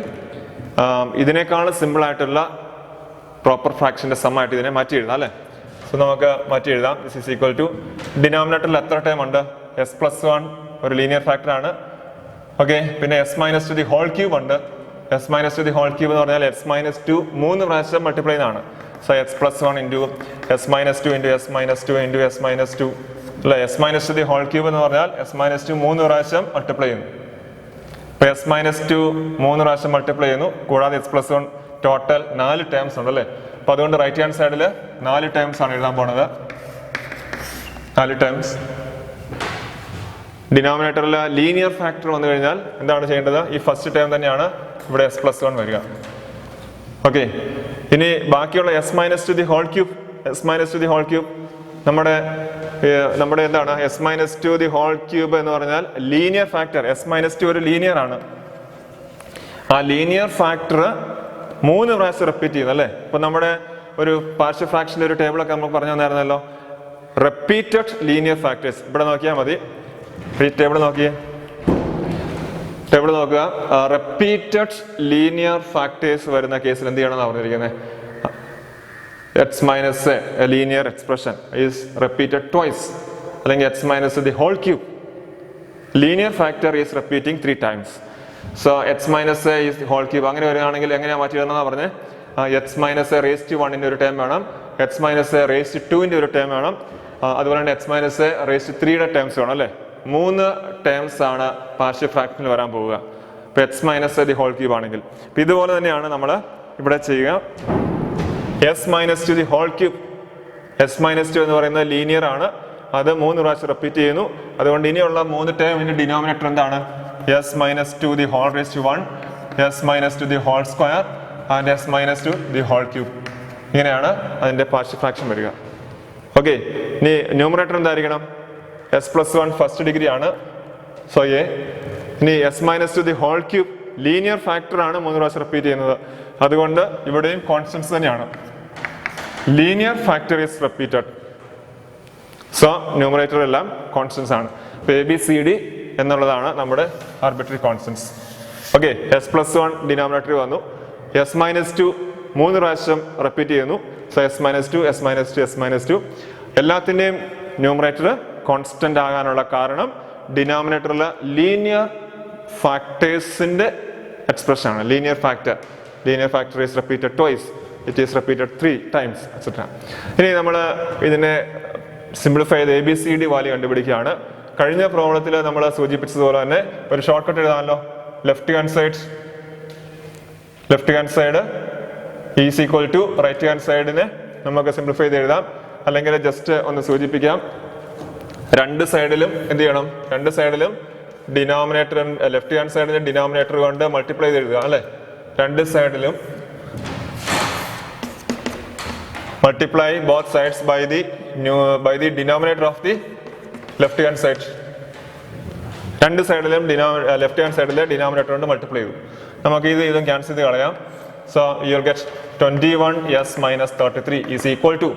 ഇതിനേക്കാൾ simple ആയിട്ടുള്ള proper ഫ്രാക്ഷന്റെ some ആയിട്ട് ഇതിനെ മാറ്റി എഴുതാം അല്ലേ. സോ നമുക്ക് മാറ്റി എഴുതാം. ദിസ് ഈസ് ഈക്വൽ ടു ഡിനോമിനേറ്ററിൽ എത്ര ടേം ഉണ്ട്? s plus 1 ഒരു ലീനിയർ ഫാക്ടർ ആണ്. ഓക്കെ, പിന്നെ s minus 2 the whole cube ഉണ്ട്. s minus 2 the whole cube എന്ന് പറഞ്ഞാൽ s minus 2 3 പ്രാവശ്യം മൾട്ടിപ്ലൈ ചെയ്യുന്നതാണ്. So s plus 1 into s minus 2 into s minus 2 into s minus 2 അല്ലെ. s minus 2 the whole cube എന്ന് പറഞ്ഞാൽ s minus 2 3 പ്രാവശ്യം multiply ചെയ്യുന്നു. ഇപ്പൊ s minus 2 3 പ്രാവശ്യം മൾട്ടിപ്ലൈ ചെയ്യുന്നു. കൂടാതെ s plus 1 ടോട്ടൽ 4 ടേംസ് ഉണ്ട് അല്ലേ. അപ്പൊ അതുകൊണ്ട് റൈറ്റ് ഹാൻഡ് സൈഡിൽ 4 ടേംസ് ആണ് എഴുതാൻ പോണത്. 4 ടേംസ്. ഡിനോമിനേറ്ററിൽ ലീനിയർ ഫാക്ടർ വന്നു കഴിഞ്ഞാൽ എന്താണ് ചെയ്യേണ്ടത്? ഈ ഫസ്റ്റ് ടേം തന്നെയാണ് ഇവിടെ s plus 1 വരിക. ഓക്കെ, ഇനി ബാക്കിയുള്ള s minus 2 the whole cube. s minus 2 the whole cube നമ്മുടെ എന്താണ്? s minus 2 the whole cube എന്ന് പറഞ്ഞാൽ ലീനിയർ ഫാക്ടർ. s minus 2 ഒരു ലീനിയർ ആണ്. ആ ലീനിയർ ഫാക്ടർ 3 പ്രാവശ്യം റിപ്പീറ്റ് ചെയ്യുന്നു അല്ലേ. ഇപ്പൊ നമ്മുടെ ഒരു പാർഷ്യൽ ഫ്രാക്ഷന്റെ ഒരു ടേബിളൊക്കെ നമുക്ക് പറഞ്ഞു തന്നായിരുന്നല്ലോ. Repeated linear factors. ഇവിടെ നോക്കിയാൽ മതി. ഈ ടേബിൾ നോക്കിയേ, ടേബിൾ നോക്കുക. റിപ്പീറ്റഡ് ലീനിയർ ഫാക്ടേഴ്സ് വരുന്ന കേസിൽ എന്ത് ചെയ്യണമെന്നാണ് പറഞ്ഞിരിക്കുന്നത്? x minus a linear expression is repeated twice. അല്ലെങ്കിൽ x minus the whole cube. Linear factor is repeating 3 times. So x minus a is the whole cube. അങ്ങനെ വരികയാണെങ്കിൽ എങ്ങനെയാണ് മാറ്റി എഴുതുന്നതാണ് പറഞ്ഞത്? x minus a raised to 1 ഒരു term വേണം. x minus a raised to 2 ഒരു term വേണം. അതുപോലെ തന്നെ x minus a raised to 3 terms വേണം അല്ലേ. 3 ടേംസ് ആണ് പാർഷ്യൽ ഫ്രാക്ഷനിൽ വരാൻ പോവുക. ഇപ്പൊ x minus a the whole cube ആണെങ്കിൽ. ഇപ്പൊ ഇതുപോലെ തന്നെയാണ് നമ്മൾ ഇവിടെ ചെയ്യുക. s minus 2 the whole cube. s minus 2 എന്ന് പറയുന്നത് ലീനിയർ ആണ്. അത് 3 പ്രാവശ്യം റിപ്പീറ്റ് ചെയ്യുന്നു. അതുകൊണ്ട് ഇനിയുള്ള 3 ടേമിന്റെ ഡിനോമിനേറ്റർ എന്താണ്? s minus 2 the whole raised to 1, s minus 2 the whole square and s minus 2 the whole cube. ഇങ്ങനെയാണ് അതിന്റെ പാർഷ്യൽ ഫ്രാക്ഷൻ വരിക. ഓക്കെ, ഇനി ന്യൂമറേറ്റർ എന്തായിരിക്കണം? s plus 1 ഫസ്റ്റ് ഡിഗ്രി ആണ്. So A. ഇനി s minus 2 the whole cube linear factor ആണ് 3 പ്രാവശ്യം repeat ചെയ്യുന്നത്. അതുകൊണ്ട് ഇവിടെയും കോൺസ്റ്റൻസ് തന്നെയാണ്. Linear factor is repeated. So numerator എല്ലാം കോൺസ്റ്റൻസ് ആണ്. അപ്പോൾ എ ബി സി ഡി എന്നുള്ളതാണ് നമ്മുടെ arbitrary constants. Okay, S plus 1 denominator വന്നു. എസ് മൈനസ് 2 3 പ്രാവശ്യം റിപ്പീറ്റ് ചെയ്യുന്നു. So S minus 2, S minus 2, S minus 2 എല്ലാത്തിൻ്റെയും ന്യൂമറേറ്റർ കോൺസ്റ്റന്റ് ആകാനുള്ള കാരണം ഡിനോമിനേറ്ററിൽ ലീനിയർ ഫാക്ടേഴ്സിന്റെ എക്സ്പ്രഷൻ ആണ്. Linear factor is repeated twice, it is repeated 3 times etcetera. ഇനി നമ്മൾ ഇതിനെ സിംപ്ലിഫൈ ചെയ്ത് A B C D value കണ്ടുപിടിക്കുകയാണ്. കഴിഞ്ഞ പ്രോബ്ലത്തിൽ നമ്മൾ സൂചിപ്പിച്ചതുപോലെ തന്നെ ഒരു ഷോർട്ട് കട്ട് എഴുതാമല്ലോ. Left hand side is equal to right hand സൈഡിനെ നമുക്ക് സിംപ്ലിഫൈ ചെയ്ത് എഴുതാം. അല്ലെങ്കിൽ ജസ്റ്റ് ഒന്ന് സൂചിപ്പിക്കാം. രണ്ട് സൈഡിലും എന്ത് ചെയ്യണം? രണ്ട് സൈഡിലും ഡിനോമിനേറ്റർ, ലെഫ്റ്റ് ഹാൻഡ് സൈഡിന്റെ ഡിനോമിനേറ്റർ കൊണ്ട് മൾട്ടിപ്ലൈ ചെയ്ത് എഴുതുക അല്ലെ. രണ്ട് സൈഡിലും multiply both sides by the denominator of the left hand side. രണ്ട് സൈഡിലും ലെഫ്റ്റ് ഹാൻഡ് സൈഡിലെ ഡിനോമിനേറ്റർ കൊണ്ട് മൾട്ടിപ്ലൈ ചെയ്തു. നമുക്ക് ഇതും ക്യാൻസൽ ചെയ്ത് കളയാം. So you will get 21s minus 33 is equal to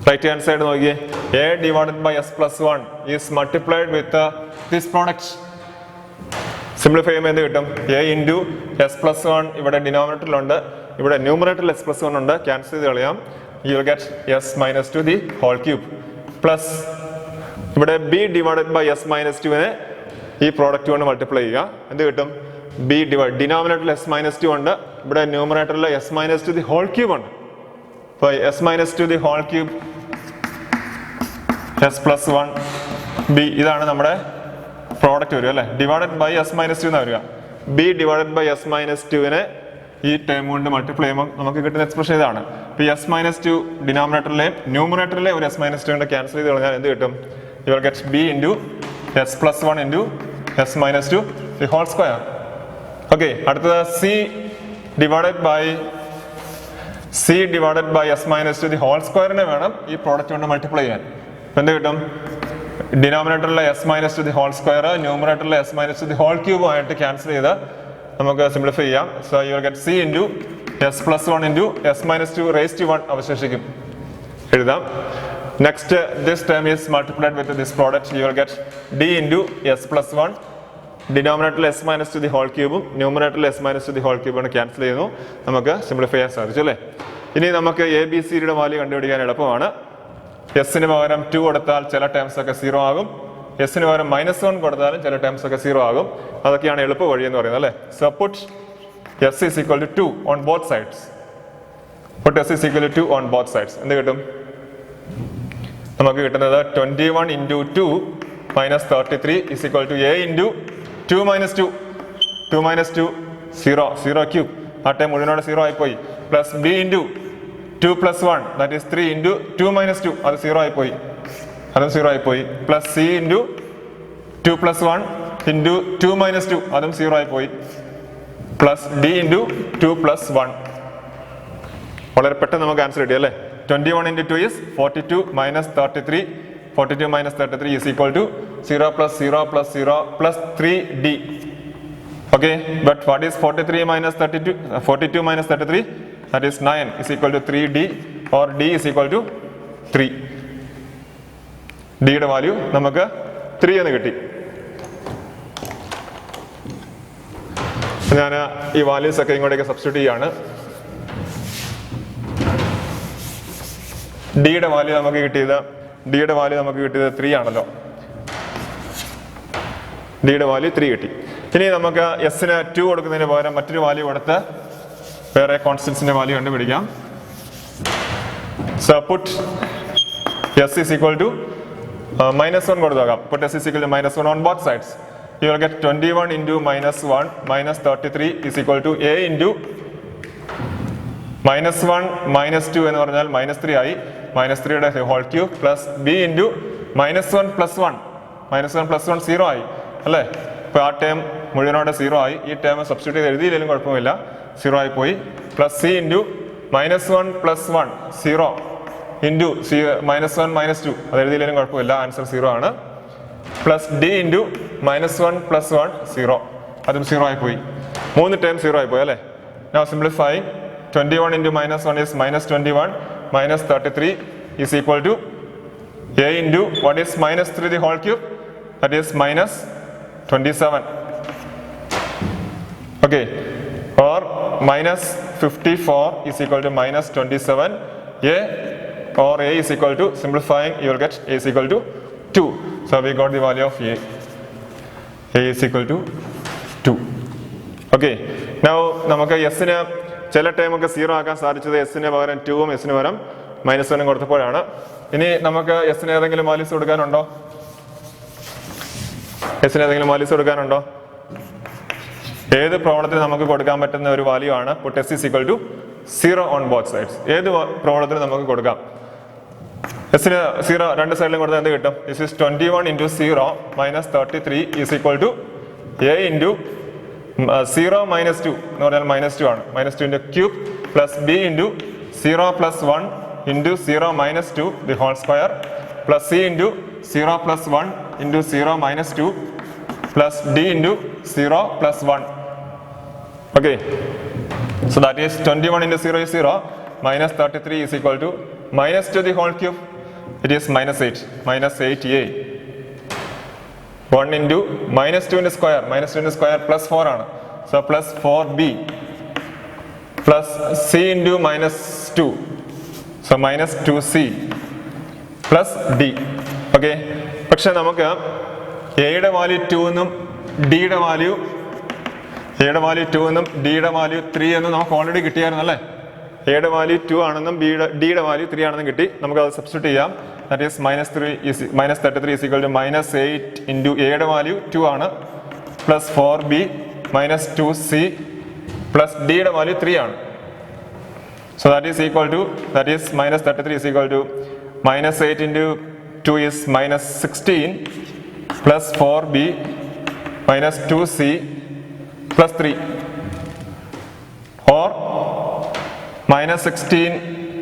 right hand side നോക്കിയേ. a divided by s plus 1 is multiplied with this product. Simplify ചെയ്യുമ്പോൾ എന്ത് കിട്ടും? a into s plus 1 ഇവിടെ ഡിനോമിനേറ്ററിലുണ്ട്, ഇവിടെ ന്യൂമറേറ്ററിൽ s plus 1 ഉണ്ട്. ക്യാൻസൽ ചെയ്ത് കളയാം. U will get s minus 2 the whole cube plus ഇവിടെ b divided by s minus 2നെ ഈ പ്രോഡക്റ്റ് കൊണ്ട് മൾട്ടിപ്ലൈ ചെയ്യുക. എന്ത് കിട്ടും? b ഡിനോമിനേറ്ററിൽ s minus 2 ഉണ്ട്, ഇവിടെ ന്യൂമറേറ്ററിൽ s minus 2 the whole cube ഉണ്ട്. അപ്പോൾ s minus 2 the whole cube s plus 1 b ഇതാണ് നമ്മുടെ പ്രോഡക്റ്റ് വരിക അല്ലേ. ഡിവൈഡഡ് ബൈ s minus 2 എന്നാണ് വരിക. b divided by s minus 2നെ ഈ ടേം കൊണ്ട് മൾട്ടിപ്ലൈ ചെയ്യുമ്പോൾ നമുക്ക് കിട്ടുന്ന എക്സ്പ്രഷൻ ഇതാണ്. ഇപ്പോൾ s minus 2 ഡിനോമിനേറ്ററിലെ ന്യൂമറേറ്ററിലെ ഒരു s minus 2 കൊണ്ട് ക്യാൻസൽ ചെയ്ത് കഴിഞ്ഞാൽ എന്ത് കിട്ടും? U will get b into s plus 1 into s minus 2 the whole square. Okay, അടുത്തത് c divided by s minus 2 the whole square-നെ വേണം ഈ പ്രോഡക്റ്റ് കൊണ്ട് മൾട്ടിപ്ലൈ ചെയ്യാൻ. എന്ത് കിട്ടും? ഡിനോമിനേറ്ററിലെ s minus 2 the whole square ന്യൂമറേറ്ററിലെ s minus 2 the whole cube ആയിട്ട് cancel ചെയ്ത് നമുക്ക് സിംപ്ലിഫൈ ചെയ്യാം. So you will get c into s plus 1 into s minus 2 raised to 1 അവശേഷിക്കും. എഴുതാം. Next this term is multiplied with this product. U will get d into s plus 1 ഡിനോമിനേറ്ററിൽ s minus 2 the whole cube ന്യൂമറേറ്ററിൽ s minus 2 the whole cube ആണ് cancel ചെയ്യുന്നു. നമുക്ക് simplify ചെയ്യാൻ സാധിച്ചു അല്ലേ. ഇനി നമുക്ക് എ ബി സിയുടെ വാല്യൂ കണ്ടുപിടിക്കാൻ എളുപ്പമാണ്. എസിന് പകരം 2 കൊടുത്താൽ ചില ടേംസ് ഒക്കെ 0 ആകും. എസിന് പകരം -1 കൊടുത്താലും ചില ടേംസ് ഒക്കെ 0 ആകും. അതൊക്കെയാണ് എളുപ്പ വഴി എന്ന് പറയുന്നത് അല്ലേ. So put s is equal to 2 on both sides. Put s is equal to 2 on both sides. എന്ത് കിട്ടും? നമുക്ക് കിട്ടുന്നത് 21 into 2 minus 33 is equal to a into 2 minus 2. 2 minus 2 0 cube. ആ ടൈം മുഴുവനോടെ 0 ആയിപ്പോയി. Plus b into 2 plus 1 that is 3 into 2 minus 2 അത് 0 ആയിപ്പോയി, അതും 0 ആയിപ്പോയി. Plus c into 2 plus 1 into 2 minus 2 അതും 0 ആയിപ്പോയി. Plus d into 2 plus 1. വളരെ പെട്ടെന്ന് നമുക്ക് ആൻസർ കിട്ടി അല്ലേ. 21 into 2 is 42 minus 33. 42 minus 33 is equal to 0 plus 0 plus 0 plus 3d. Okay, but what is 43 minus 32? 42 minus 33, that is 9 is equal to 3d or d is equal to 3. d യുടെ value നമുക്ക് 3 എന്ന് കിട്ടി. ഞാൻ ഈ values ഒക്കെ ഇങ്ങോട്ടേക്ക് substitute ചെയ്യാണ്. d യുടെ വാല്യൂ നമുക്ക് കിട്ടിയത് 3 ആണല്ലോ. d യുടെ വാല്യൂ 3 കിട്ടി. ഇനി നമുക്ക് എസിന് 2 കൊടുക്കുന്നതിന് പകരം മറ്റൊരു വാല്യൂ കൊടുത്ത് വേറെ കോൺസ്റ്റൻസിന്റെ വാല്യൂ കണ്ടുപിടിക്കാം. So put s is equal to -1 കൊടുത്താകാം. Put s is equal to -1 on both sides. You will get 21 into -1 minus 33 is equal to a into -1 -2 എന്ന് പറഞ്ഞാൽ -3 ആയി. -3യുടെ whole cube plus b into -1 + 1 -1 + 1 0 ആയി അല്ലേ? ഇപ്പോൾ ആ ടേം മുഴുവനോടെ 0 ആയി. ഈ ടേം സബ്സ്റ്റിറ്റ്യൂട്ട് ചെയ്ത് എഴുതിയില്ലെങ്കിലും കുഴപ്പമില്ല, 0 ആയി പോയി. പ്ലസ് സി ഇൻറ്റു -1 + 1 0 ഇൻറ്റു -1 -2 അത് എഴുതിയില്ലെങ്കിലും കുഴപ്പമില്ല, ആൻസർ 0 ആണ്. പ്ലസ് ഡി ഇൻറ്റു -1 + 1 0 അതും 0 ആയി പോയി. 3 ടേം 0 ആയി പോയി അല്ലേ? Now simplify. 21 into -1 is -21 -33 is equal to a into what is -3 the whole cube, that is -27. Okay, or -54 is equal to -27. A or a is equal to, simplifying you will get a is equal to 2. So we got the value of a. A is equal to 2. Okay, now നമുക്ക് എസിന് ചില ടൈമൊക്കെ 0 ആക്കാൻ സാധിച്ചത് എസിന് പകരം 2ഉം എസിന് പകരം -1 കൊടുത്തപ്പോഴാണ്. ഇനി നമുക്ക് എസിന് ഏതെങ്കിലും വാല്യൂസ് കൊടുക്കാനുണ്ടോ? എസിന് ഏതെങ്കിലും വാല്യൂസ് കൊടുക്കാനുണ്ടോ? ഏത് പ്രോബ്ലത്തിന് നമുക്ക് കൊടുക്കാൻ പറ്റുന്ന ഒരു വാല്യൂ ആണ് put s is equal to 0 on both sides. ഏത് പ്രോബ്ലത്തിന് നമുക്ക് കൊടുക്കാം? എസിന് 0 രണ്ട് സൈഡിലും കൊടുത്താൽ എന്ത് കിട്ടും? This is 21 × 0 -33 is equal to a into 0 - 2 എന്ന് പറഞ്ഞാൽ -2 ആണ്. -2 cube plus b into 0 + 1 into 0 - 2 the whole square plus c into 0 + 1 into 0 - 2 plus d into 0 + 1. Okay, so that is 21 × 0 is 0 -33 is equal to -2 the whole cube, it is -8 -8a. 1 into -2 into square, -2 into square plus 4 ആണ്. So plus 4b plus c into -2, so -2c plus d. Okay, പക്ഷെ നമുക്ക് എയുടെ value 2 എന്നും ഡിയുടെ value 2 ഡിയുടെ value 3 എന്നും നമുക്ക് already കിട്ടിയായിരുന്നു അല്ലേ? എയുടെ വാല്യൂ 2 ആണെന്നും ഡിയുടെ വാല്യൂ 3 ആണെന്നും കിട്ടി. നമുക്ക് അത് സബ്സ്റ്റിറ്റ്യൂട്ട് ചെയ്യാം. That is -33 is equal to -8 into എയുടെ വാല്യൂ 2 ആണ് പ്ലസ് 4b -2c പ്ലസ് ഡിയുടെ വാല്യൂ 3 ആണ്. So that is -33 is equal to -8 into 2 is -16 plus 4b -2c plus 3, or -16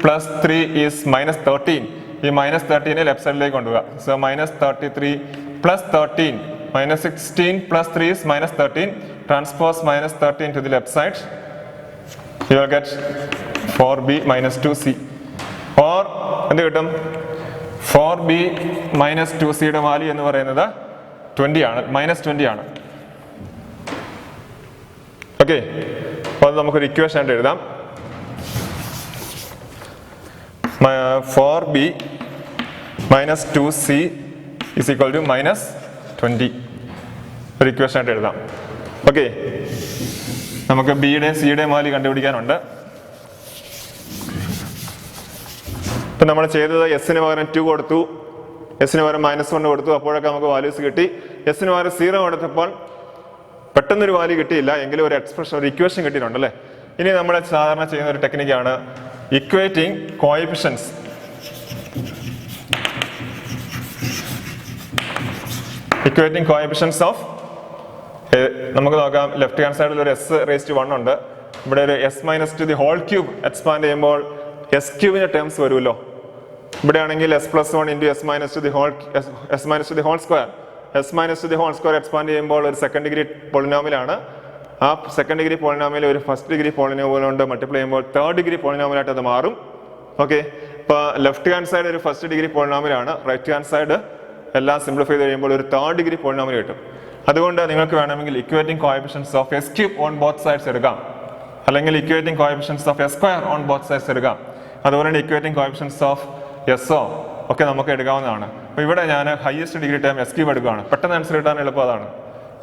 plus 3 is -13. ഈ -13 ലെഫ്റ്റ് സൈഡിലേക്ക് കൊണ്ടുപോകുക. So -33 plus 13 -16 plus 3 is -13. Transpose -13 to the left side. You will get 4b -2c. Or എന്ത് കിട്ടും? 4b -2c യുടെ value എന്ന് പറയുന്നത് 20 ആണ്, -20 ആണ്. ഓക്കെ, അപ്പോൾ അത് നമുക്കൊരു ഇക്വേഷൻ ആയിട്ട് എഴുതാം. 4b -2c is equal to -20 ഒരു ഇക്വേഷൻ ആയിട്ട് എഴുതാം. ഓക്കെ, നമുക്ക് ബിയുടെയും സിയുടെയും വാല്യൂ കണ്ടുപിടിക്കാനുണ്ട്. ഇപ്പം നമ്മൾ ചെയ്തത് എസിന് പകരം 2 കൊടുത്തു, എസിന് പകരം -1 കൊടുത്തു, അപ്പോഴൊക്കെ നമുക്ക് വാല്യൂസ് കിട്ടി. എസിന് പകരം 0 കൊടുത്തപ്പോൾ പെട്ടെന്നൊരു വാല്യൂ കിട്ടിയില്ല, എങ്കിലും ഒരു എക്സ്പ്രഷൻ, ഒരു ഇക്വേഷൻ കിട്ടിയിട്ടുണ്ടല്ലേ. ഇനി നമ്മൾ സാധാരണ ചെയ്യുന്ന ഒരു ടെക്നിക്കാണ് equating coefficients. Equating coefficients of, നമുക്ക് നോക്കാം. ലെഫ്റ്റ് ഹാൻഡ് സൈഡിൽ ഒരു s⁻1 ഉണ്ട്, ഇവിടെ ഒരു s-2 the whole cube expand ചെയ്യുമ്പോൾ എസ് ക്യൂബിന്റെ ടേംസ് വരുമല്ലോ. ഇവിടെ ആണെങ്കിൽ s+1 into s-2 the whole square, s-2 the whole square expand ചെയ്യുമ്പോൾ ഒരു സെക്കൻഡ് ഡിഗ്രി പോളിനോമിയലാണ്. ആ സെക്കൻഡ് ഡിഗ്രി പോളിനോമിയൽ ഒരു ഫസ്റ്റ് ഡിഗ്രി പോളിനോമിയൽ കൊണ്ട് മൾട്ടിപ്ലൈ ചെയ്യുമ്പോൾ തേർഡ് ഡിഗ്രി പോളിനോമിയലായിട്ട് അത് മാറും. ഓക്കെ, ഇപ്പോൾ ലെഫ്റ്റ് ഹാൻഡ് സൈഡ് ഒരു ഫസ്റ്റ് ഡിഗ്രി പോളിനോമിയലാണ്, റൈറ്റ് ഹാൻഡ് സൈഡ് എല്ലാം സിംപ്ലിഫൈ ചെയ്ത് കഴിയുമ്പോൾ ഒരു തേർഡ് ഡിഗ്രി പോളിനോമിയൽ കിട്ടും. അതുകൊണ്ട് നിങ്ങൾക്ക് വേണമെങ്കിൽ equating coefficients of S cube on both sides എടുക്കാം, അല്ലെങ്കിൽ equating coefficients of S square on both sides എടുക്കാം. അതുപോലെ തന്നെ ഇക്വേറ്റിംഗ് കോഎഫിഷ്യൻസ് ഓഫ് എസ്ഒ ഒക്കെ നമുക്ക് എടുക്കാവുന്നതാണ്. അപ്പോൾ ഇവിടെ ഞാൻ highest degree term S cube എടുക്കുകയാണ്, പെട്ടെന്ന് ആൻസർ കിട്ടാൻ എളുപ്പം അതാണ്.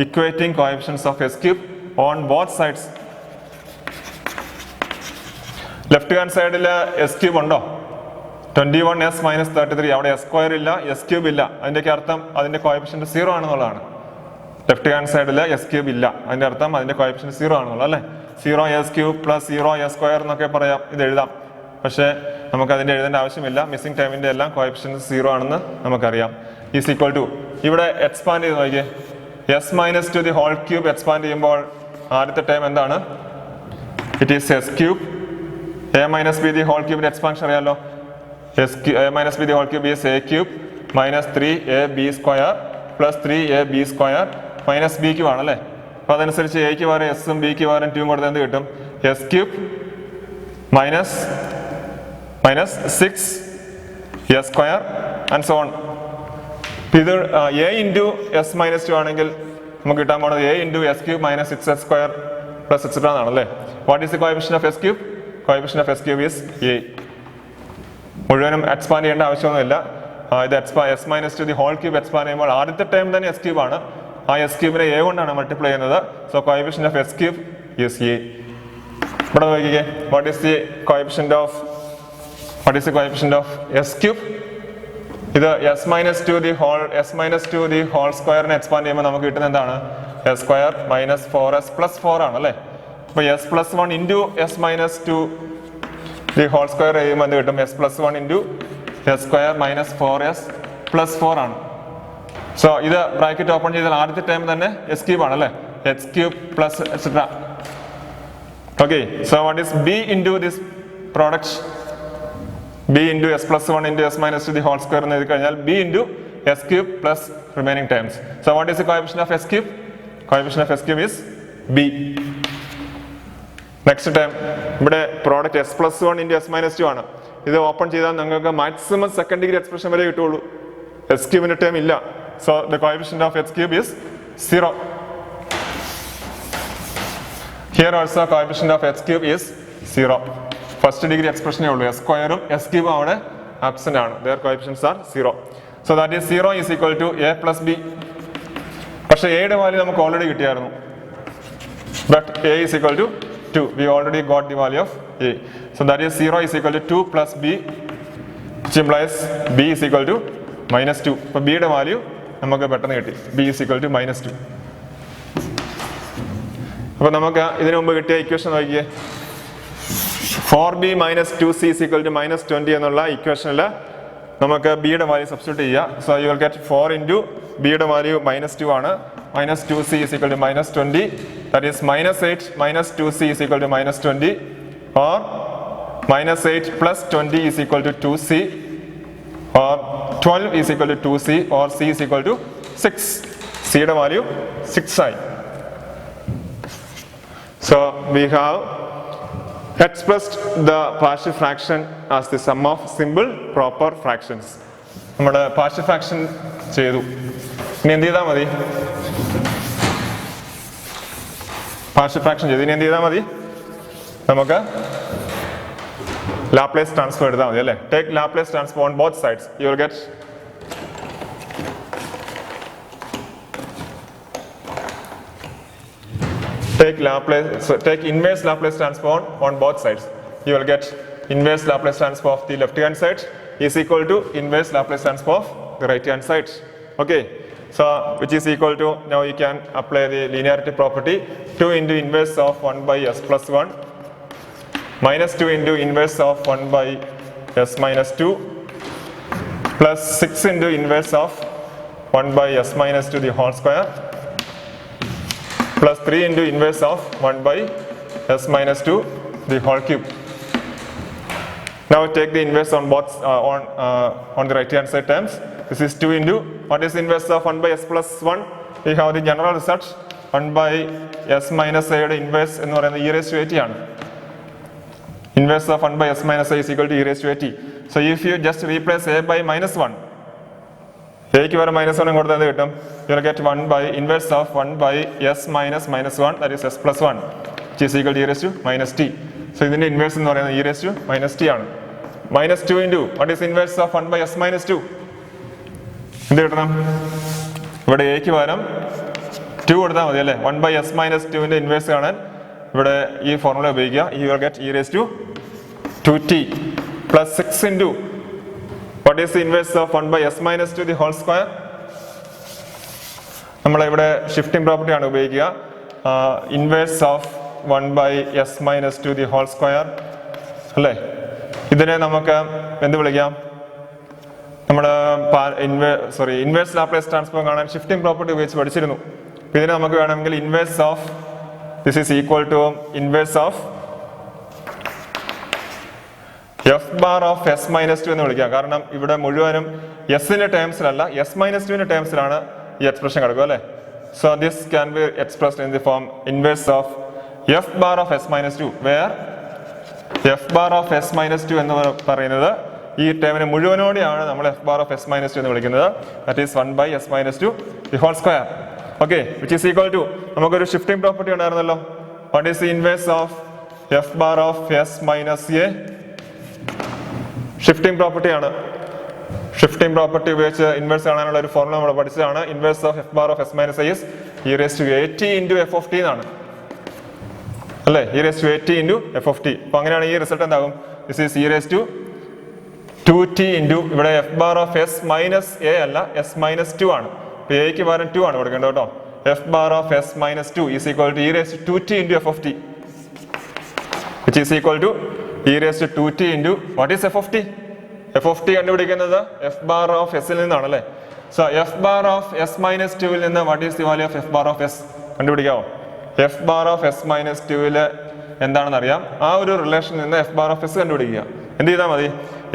Equating coefficients of S cube on both sides. Left hand സൈഡിൽ എസ് ക്യൂബ് ഉണ്ടോ? 21s - 33, അവിടെ എസ് സ്ക്വയർ ഇല്ല, എസ് ക്യൂബ് ഇല്ല. അതിൻ്റെയൊക്കെ അർത്ഥം അതിൻ്റെ കോഎഫിഷ്യന്റ് 0 ആണെന്നുള്ളതാണ്. ലെഫ്റ്റ് ഹാൻഡ് സൈഡിൽ എസ് ക്യൂബ് ഇല്ല, അതിൻ്റെ അർത്ഥം അതിൻ്റെ കോഎഫിഷ്യന്റ് 0 ആണെന്നുള്ളത് അല്ലേ. 0s³ + 0s² എന്നൊക്കെ പറയാം, ഇത് എഴുതാം. പക്ഷേ നമുക്ക് അതിൻ്റെ എഴുതേണ്ട ആവശ്യമില്ല, മിസ്സിംഗ് ടൈമിൻ്റെ എല്ലാം കോഎഫിഷ്യന്റ് 0 ആണെന്ന് നമുക്കറിയാം. ഈസ് ഈക്വൽ ടു ഇവിടെ എക്സ്പാൻഡ് ചെയ്ത് നോക്കിയേ S minus two the whole cube expand ചെയ്യുമ്പോൾ ആദ്യത്തെ ടേം എന്താണ് it is S cube A minus B the whole ക്യൂബിന്റെ എക്സ്പാൻഷൻ അറിയാമല്ലോ A minus B the whole cube is A cube minus 3ab square plus 3ab square minus ബിക്ക് വേണം അല്ലേ അപ്പോൾ അതനുസരിച്ച് എക്ക് പകരം എസും ബിക്ക് പകരം 2 കൊടുത്ത് എന്ത് കിട്ടും S cube minus 6 S square and so on. ഇത് എ ഇൻറ്റു എസ് മൈനസ് 2 ആണെങ്കിൽ നമുക്ക് കിട്ടാൻ പോകുന്നത് A into S cube minus 6 S square plus etcetera എന്നാണല്ലേ. What is the coefficient of S cube? Coefficient of S cube is A. മുഴുവനും expand ചെയ്യേണ്ട ആവശ്യമൊന്നുമില്ല. ഇത് S minus two the whole cube expand ചെയ്യുമ്പോൾ ആദ്യത്തെ ടൈം തന്നെ S cube ആണ്. ആ എസ് ക്യൂബിനെ എ കൊണ്ടാണ് മൾട്ടിപ്ലൈ ചെയ്യുന്നത്. So coefficient of S cube is A. ഇവിടെ നോക്കിക്കേ what is the coefficient of S cube? ഇത് S minus two the whole സ്ക്വയറിനെ എക്സ്പാൻഡ് ചെയ്യുമ്പോൾ നമുക്ക് കിട്ടുന്ന എന്താണ് S square minus 4s plus 4 ആണ് അല്ലേ. അപ്പോൾ s plus 1 into S minus two the whole square ചെയ്യുമ്പോൾ എന്ത് കിട്ടും s plus 1 into s square minus 4s plus 4 ആണ്. സോ ഇത് ബ്രാക്കറ്റ് ഓപ്പൺ ചെയ്താൽ ആദ്യത്തെ ടൈം തന്നെ എസ് ക്യൂബ് ആണ് അല്ലേ. X cube plus etcetera. Okay, so what is B into this product? B into S plus 1 into S minus two the whole square എന്ന് എഴുതി കഴിഞ്ഞാൽ B into S cube plus remaining times. So what is the coefficient of S cube? Coefficient of S cube is B. Next time ഇവിടെ product S plus 1 into S minus 2 ആണ്. ഇത് open ചെയ്താൽ നിങ്ങൾക്ക് maximum second degree expression വരെ കിട്ടുള്ളൂ. S ക്യൂബിന്റെ term ഇല്ല. So the coefficient of S cube is 0. Here also coefficient of S cube is 0. First degree എക്സ്പ്രഷനേ ഉള്ളൂ. എസ് സ്ക്വയറും എസ് ക്യൂബും അവിടെ ആബ്സെന്റ് ആണ്. There coefficients are 0. So that is 0 is equal to a plus b. പക്ഷേ എയുടെ value നമുക്ക് already കിട്ടിയായിരുന്നു. But a is equal to 2. We already got the value of a. So that is 0 is equal to 2 plus b, which implies b is equal to minus 2. So b യുടെ value നമുക്ക് പെട്ടെന്ന് കിട്ടി. b is equal to minus 2. അപ്പോൾ നമുക്ക് ഇതിനു മുമ്പ് കിട്ടിയ equation നോക്കിയേ. 4b minus 2c is equal to minus 20 എന്നുള്ള ഇക്വേഷനിൽ നമുക്ക് b യുടെ വാല്യൂ സബ്സ്റ്റിറ്റ്യൂട്ട് ചെയ്യാം. So you will get 4 into b യുടെ വാല്യൂ minus 2 ആണ്. Minus 2c is equal to minus 20. That is minus 8 minus 2c is equal to minus 20, or minus 8 plus 20 is equal to 2c, or 12 is equal to 2c, or c is equal to 6. c യുടെ value 6 ആയി. So we have expressed the partial fraction as the sum of simple proper fractions. നമ്മുടെ partial fraction ചെയ്തു. ഇനി എന്ത് ചെയ്താൽ മതി? Partial fraction ചെയ്ത് ഇനി എന്ത് ചെയ്താൽ മതി? നമുക്ക് ലാപ്ലേസ് ട്രാൻസ്ഫോം എടുത്താൽ മതി അല്ലേ. Take Laplace transform on both sides. U will get take inverse Laplace transform on both sides. You will get inverse Laplace transform of the left hand side is equal to inverse Laplace transform of the right hand side. Okay. So which is equal to, now you can apply the linearity property, 2 into inverse of 1 by s plus 1 minus 2 into inverse of 1 by s minus 2 plus 6 into inverse of 1 by s minus 2 the whole square plus 3 into inverse of 1 by s minus 2 the whole cube. Now take the inverse on both on the right hand side terms. This is 2 into, what is inverse of 1 by s plus 1? We have the general result 1 by s minus a യുടെ inverse എന്ന് പറയുന്നത് e raised to at ആണ്. Inverse of 1 by s minus a is equal to e raised to at. So if you just replace a by minus 1, a ക്ക് വരെ minus 1 കൊടുത്താൽ എന്ത് കിട്ടും? You will get 1 by inverse of 1 by s minus minus 1, that is s plus 1, which is equal to e raised to minus t. So ഇതിന്റെ inverse എന്ന് പറയുന്നത് e raised to minus t ആണ്. Minus 2 into, what is inverse of 1 by s minus 2? എന്ത് കിട്ടണം? ഇവിടെ എക്ക് പകരം 2 കൊടുത്താൽ മതി അല്ലേ. 1 by s minus 2ന്റെ ഇൻവേഴ്സ് കാണാൻ ഇവിടെ ഈ ഫോർമുല ഉപയോഗിക്കുക. You will get e raised to 2t plus 6 into, what is the inverse of 1 by s minus 2 the whole square? നമ്മളിവിടെ ഷിഫ്റ്റിംഗ് പ്രോപ്പർട്ടി ആണ് ഉപയോഗിക്കുക. Inverse of 1 by s minus 2 the whole square അല്ലേ. ഇതിനെ നമുക്ക് എന്ത് വിളിക്കാം? നമ്മൾ ഇൻവേഴ്സ് ലാപ്ലേസ് ട്രാൻസ്ഫോം കാണാൻ ഷിഫ്റ്റിംഗ് പ്രോപ്പർട്ടി ഉപയോഗിച്ച് പഠിച്ചിരുന്നു. ഇതിനെ നമുക്ക് വേണമെങ്കിൽ inverse of this is equal to inverse of f bar of s minus two എന്ന് വിളിക്കാം. കാരണം ഇവിടെ മുഴുവനും എസിന്റെ ടേംസിലല്ല, എസ് മൈനസ് ടുവിന്റെ ടേംസിലാണ് ഈ എക്സ്പ്രഷൻ കിടക്കുക അല്ലേ. So this can be expressed in the form inverse of f bar of s minus two, where f bar of s minus two എന്ന് പറയുന്നത് ഈ ടേമിന് മുഴുവനോടെയാണ് നമ്മൾ f bar of s minus two എന്ന് വിളിക്കുന്നത്. That is 1 by s minus 2 the whole square. Okay, which is equal to നമുക്കൊരു shifting property ഉണ്ടായിരുന്നല്ലോ. What is the inverse of f bar of s minus A? Shifting പ്രോപ്പർട്ടിയാണ്. Shifting property ഉപയോഗിച്ച് inverse കാണാനുള്ള ഒരു formula നമ്മൾ പഠിച്ചതാണ്. Inverse of f bar of s minus A is e raised to at into f of t എന്നാണ് അല്ലേ. e raised to at into f of t. അപ്പൊ അങ്ങനെയാണ് ഈ റിസൾട്ട് എന്താകും? This is e raised to 2t into ഇവിടെ f bar of s minus a അല്ല, s minus 2 ആണ്. അപ്പൊ എക്ക് പകരം 2 ആണ് കൊടുക്കേണ്ടത് കേട്ടോ. F bar of s minus 2 is equal to e raised to 2t into f of t, which is equal to e raised to 2t into what is f of t? f of t കണ്ടുപിടിക്കുന്നത് f bar of എസിൽ നിന്നാണ് അല്ലേ. So f bar of s minus 2 ൽ നിന്ന് what is the value of f bar of s കണ്ടുപിടിക്കാവോ? F bar of s minus 2 ല് എന്താണെന്ന് അറിയാം. ആ ഒരു റിലേഷനിൽ നിന്ന് എഫ് ബാർ ഓഫ് എസ് കണ്ടുപിടിക്കുക. എന്ത് ചെയ്താൽ മതി?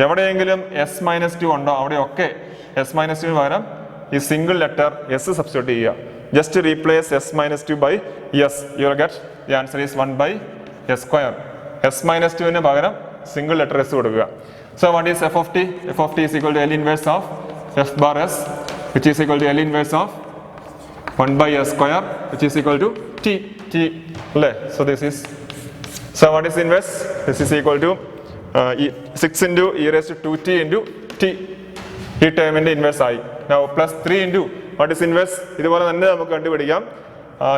എവിടെയെങ്കിലും എസ് മൈനസ് 2 ഉണ്ടോ അവിടെയൊക്കെ എസ് മൈനസ് 2 പകരം ഈ സിംഗിൾ ലെറ്റർ എസ് സബ്സ്റ്റിറ്റ്യൂട്ട് ചെയ്യുക. Just replace s minus 2 by s, you will get the answer is 1 by s square. S minus 2 പകരം സിംഗിൾ ലെറ്റർ എസ് കൊടുക്കുക. So what is f of t? F of t is equal to L inverse of f bar s, which is equal to L inverse of 1 by s square, which is equal to t അല്ലേ. So this is, so what is inverse? This is equal to 6 into e raised to 2t into t. ഈ ടേമിന്റെ inverse ആയി. Now plus 3 into what is inverse? ഇതുപോലെ തന്നെ നമുക്ക് കണ്ടുപിടിക്കാം.